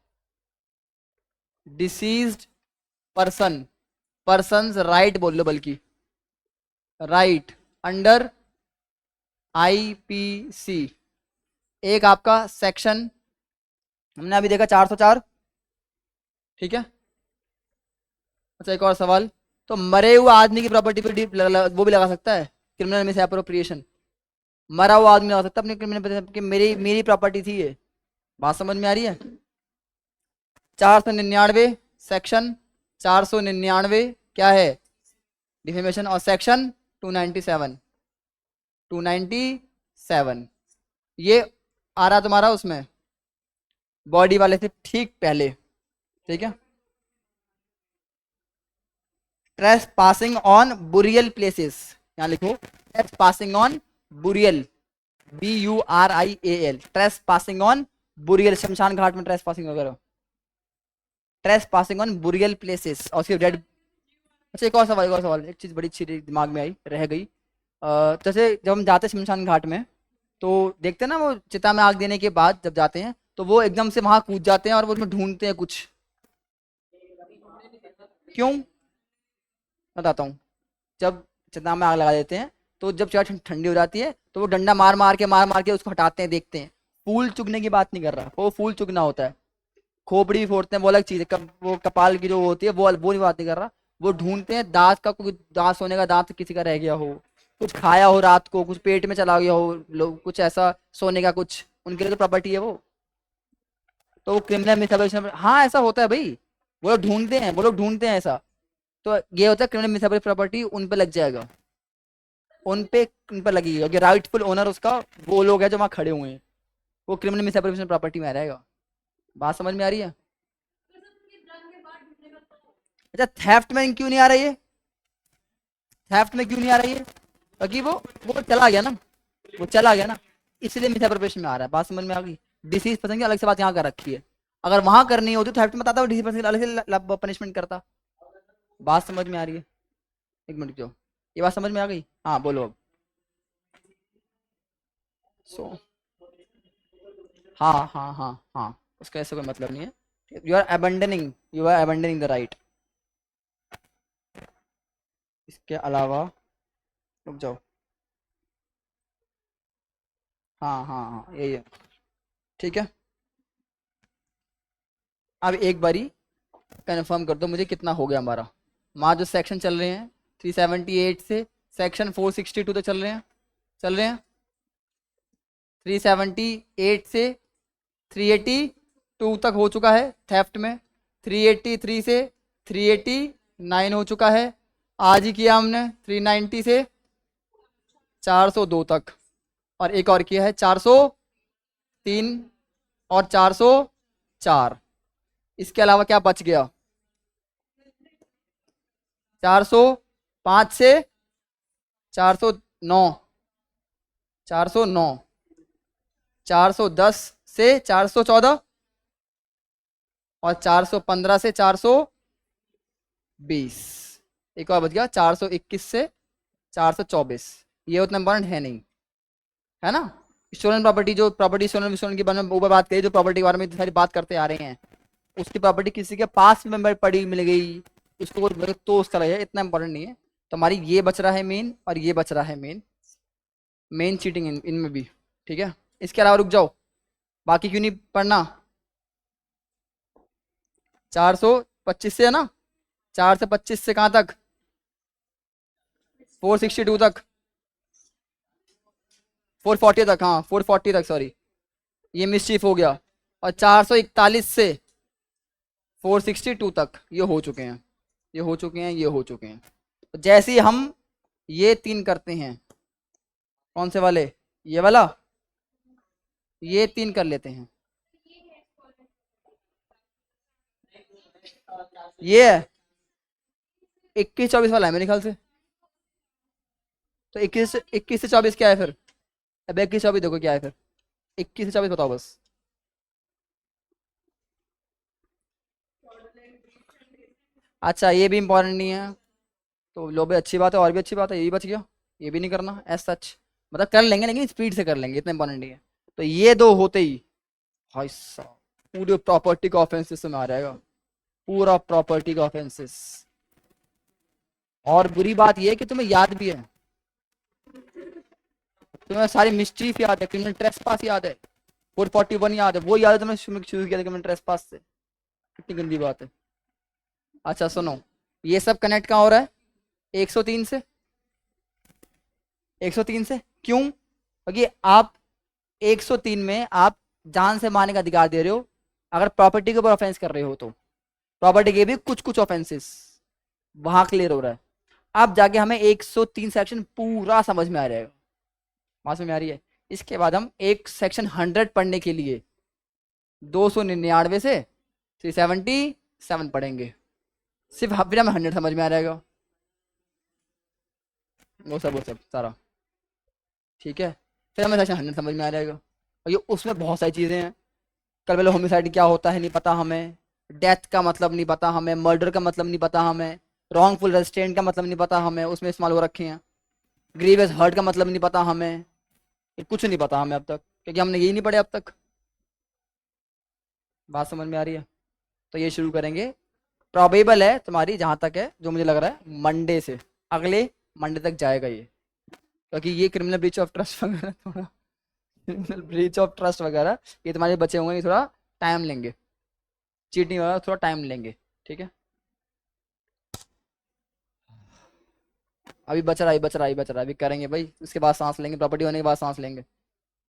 डिसीज्ड पर्सन, पर्सन राइट बोल लो, बल्कि राइट अंडर आईपीसी। एक आपका सेक्शन हमने अभी देखा 404, ठीक है। अच्छा एक और सवाल, तो मरे हुए आदमी की प्रॉपर्टी पर वो भी लगा सकता है क्रिमिनल मिस एप्रोप्रिएशन? मरा हुआ आदमी लगा सकता है अपने क्रिमिनल कि मेरी मेरी प्रॉपर्टी थी ये। बात समझ में आ रही है? 499 सेक्शन 499 क्या है? डिफेमेशन। और सेक्शन 297, 297 ये आ रहा तुम्हारा उसमें बॉडी वाले से ठीक पहले, ठीक है। Trace passing on burial places, यहाँ लिखो trace passing on burial, BURIAL, trace passing on burial, शमशान घाट में ट्रेस पासिंग वगैरह, trace passing on burial places और उसके डेड। अच्छा एक और सवाल, एक और सवाल, एक चीज बड़ी अच्छी दिमाग में आई, रह गई। जैसे जब हम जाते हैं शमशान घाट में, तो देखते हैं ना वो चिता में आग देने के बाद जब जाते हैं, तो वो एकदम से वहां कूद जाते हैं और वो उसमें ढूंढते हैं कुछ, क्यों? बताता हूँ। जब चिता में आग लगा देते हैं, तो जब चाय ठंडी हो जाती है, तो वो डंडा मार मार के उसको हटाते हैं, देखते हैं। फूल चुगने की बात नहीं कर रहा, वो फूल चुगना होता है, खोपड़ी भी फोड़ते हैं वो अलग चीज है, वो कपाल की जो होती है वो नहीं, बात नहीं कर रहा। वो ढूंढते हैं दांत का, कोई दांत सोने का दांत किसी का रह गया हो, कुछ खाया हो रात को, कुछ पेट में चला गया हो, लोग कुछ ऐसा सोने का कुछ, उनके लिए तो प्रॉपर्टी है वो, तो वो क्रिमिनल मिसअप्रोप्रिएशन। हाँ ऐसा होता है भाई, वो लोग ढूंढते हैं, वो लोग ढूंढते हैं ऐसा, तो ये होता है क्रिमिनल मिसअप्रोप्रिएशन प्रॉपर्टी, उन पे लग जाएगा, उन पे लगेगी, क्योंकि राइटफुल ओनर उसका वो लोग हैं जो वहाँ खड़े हुए हैं, वो क्रिमिनल मिसअप्रोप्रिएशन प्रॉपर्टी में आ रहेगा। बात समझ में आ रही है? अच्छा थेफ्ट में क्यों नहीं आ रही है? थेफ्ट में क्यों नहीं आ रही है? क्योंकि वो चला गया ना, वो चला गया ना, इसलिए मिसअप्रोप्रिएशन में आ रहा है। बात समझ में आ गई? डिसीज पर्सन की अलग से बात यहाँ कर रखी है, अगर वहां करनी होती तो थेफ्ट में बताता, डिसीज पर्सन अलग से पनिशमेंट करता। बात समझ में आ रही है? एक मिनट जो, ये बात समझ में आ गई? हाँ बोलो अब। सो हाँ हाँ हाँ हाँ, उसका ऐसा कोई मतलब नहीं है। You are abandoning the right. इसके अलावा, रुक जाओ, हाँ हाँ हाँ यही है। ठीक है, अब एक बारी कंफर्म कर दो मुझे कितना हो गया हमारा। वहाँ जो सेक्शन चल रहे हैं 378 से सेक्शन 462 तक चल रहे हैं, चल रहे हैं। 378 से 382 तक हो चुका है थेफ्ट में, 383 से 389 हो चुका है, आज ही किया हमने 390 से 402 तक, और एक और किया है 403 और 404। इसके अलावा क्या बच गया? 405 से 409, 409, 410 से 414 और 415 से 420। एक और बच गया 421 से 424। ये उतना इंपॉर्टेंट है नहीं, है ना? स्टोलन प्रॉपर्टी, जो प्रॉपर्टी स्टोलन के बारे में ऊपर बात करी, जो प्रॉपर्टी के बारे में इतनी सारी बात करते आ रहे हैं, उसकी प्रॉपर्टी किसी के पास में पड़ी मिल गई उसको तो उसका लगेगा, इतना इंपॉर्टेंट नहीं है। तो हमारी ये बच रहा है मेन, और ये बच रहा है मेन, मेन चीटिंग इनमें भी। ठीक है, इसके अलावा रुक जाओ, बाकी क्यों नहीं पढ़ना? 425 से है ना, 425 से कहाँ तक? 462 तक, 440 तक, हाँ 440 तक, सॉरी ये मिसचीफ हो गया। और 441 से 462 तक ये हो चुके हैं, ये हो चुके हैं, ये हो चुके हैं। तो जैसे ही हम ये 3 करते हैं, कौन से वाले? ये वाला, ये 3 कर लेते हैं, ये है 21-24 वाला है मेरे ख्याल से। तो 21 से 24 क्या है फिर? अब 21-24 देखो क्या है फिर, 21 से 24 बताओ बस। अच्छा ये भी इंपॉर्टेंट नहीं है, तो लो भाई, अच्छी बात है, और भी अच्छी बात है, ये भी बच गया। ये भी नहीं करना एज सच, मतलब कर लेंगे लेकिन स्पीड से कर लेंगे, इतना इंपॉर्टेंट नहीं है। तो ये दो होते ही भाई साहब पूरे प्रॉपर्टी का ऑफेंसेस में आ जाएगा, पूरा प्रॉपर्टी का ऑफेंसेस। और बुरी बात ये है कि तुम्हें याद भी है, तुम्हें सारी मिस्ट्रीफ याद है, क्रिमिनल ट्रेसपास याद है, 441 याद है, वो याद है तुमने शुरू किया था क्रिमिनल ट्रेसपास से। कितनी गंदी बात है। अच्छा सुनो, ये सब कनेक्ट कहाँ हो रहा है? 103 से, 103 से क्यों? क्योंकि आप 103 में आप जान से मारने का अधिकार दे रहे हो, अगर प्रॉपर्टी के ऊपर ऑफेंस कर रहे हो तो। प्रॉपर्टी के भी कुछ कुछ ऑफेंसेस वहां क्लियर हो रहा है। अब जाके हमें 103 सेक्शन पूरा समझ में आ जाएगा, बात समझ में आ रही है? इसके बाद हम एक सेक्शन 100 पढ़ने के लिए 299 से 377 पढ़ेंगे, सिर्फ फिर हमें 100 समझ में आ जाएगा, वो सब सारा। ठीक है, फिर हमें सेक्शन 100 समझ में आ जाएगा। और ये उसमें बहुत सारी चीज़ें हैं, कल पहले होमिसाइड क्या होता है नहीं पता हमें, डेथ का मतलब नहीं पता हमें, मर्डर का मतलब नहीं पता हमें, रॉन्गफुल रेस्ट्रेंट का मतलब नहीं पता हमें, उसमें इस्तेमाल हो रखे हैं। ग्रीवियस हर्ट का मतलब नहीं पता हमें, ये कुछ नहीं पता हमें अब तक, क्योंकि हमने यही नहीं पढ़े अब तक। बात समझ में आ रही है? तो ये शुरू करेंगे, प्रोबेबल है तुम्हारी जहाँ तक है, जो मुझे लग रहा है मंडे से, अगले मंडे तक जाएगा ये, क्योंकि ये क्रिमिनल ब्रीच ऑफ ट्रस्ट वगैरह थोड़ा, क्रिमिनल ब्रीच ऑफ ट्रस्ट वगैरह ये तुम्हारे बचे होंगे, ये थोड़ा टाइम लेंगे, चीटिंग वगैरह थोड़ा टाइम लेंगे। ठीक है, अभी बच रहा है, बच रहा है, बच रहा है, अभी करेंगे भाई, उसके बाद सांस लेंगे, प्रॉपर्टी होने के बाद सांस लेंगे।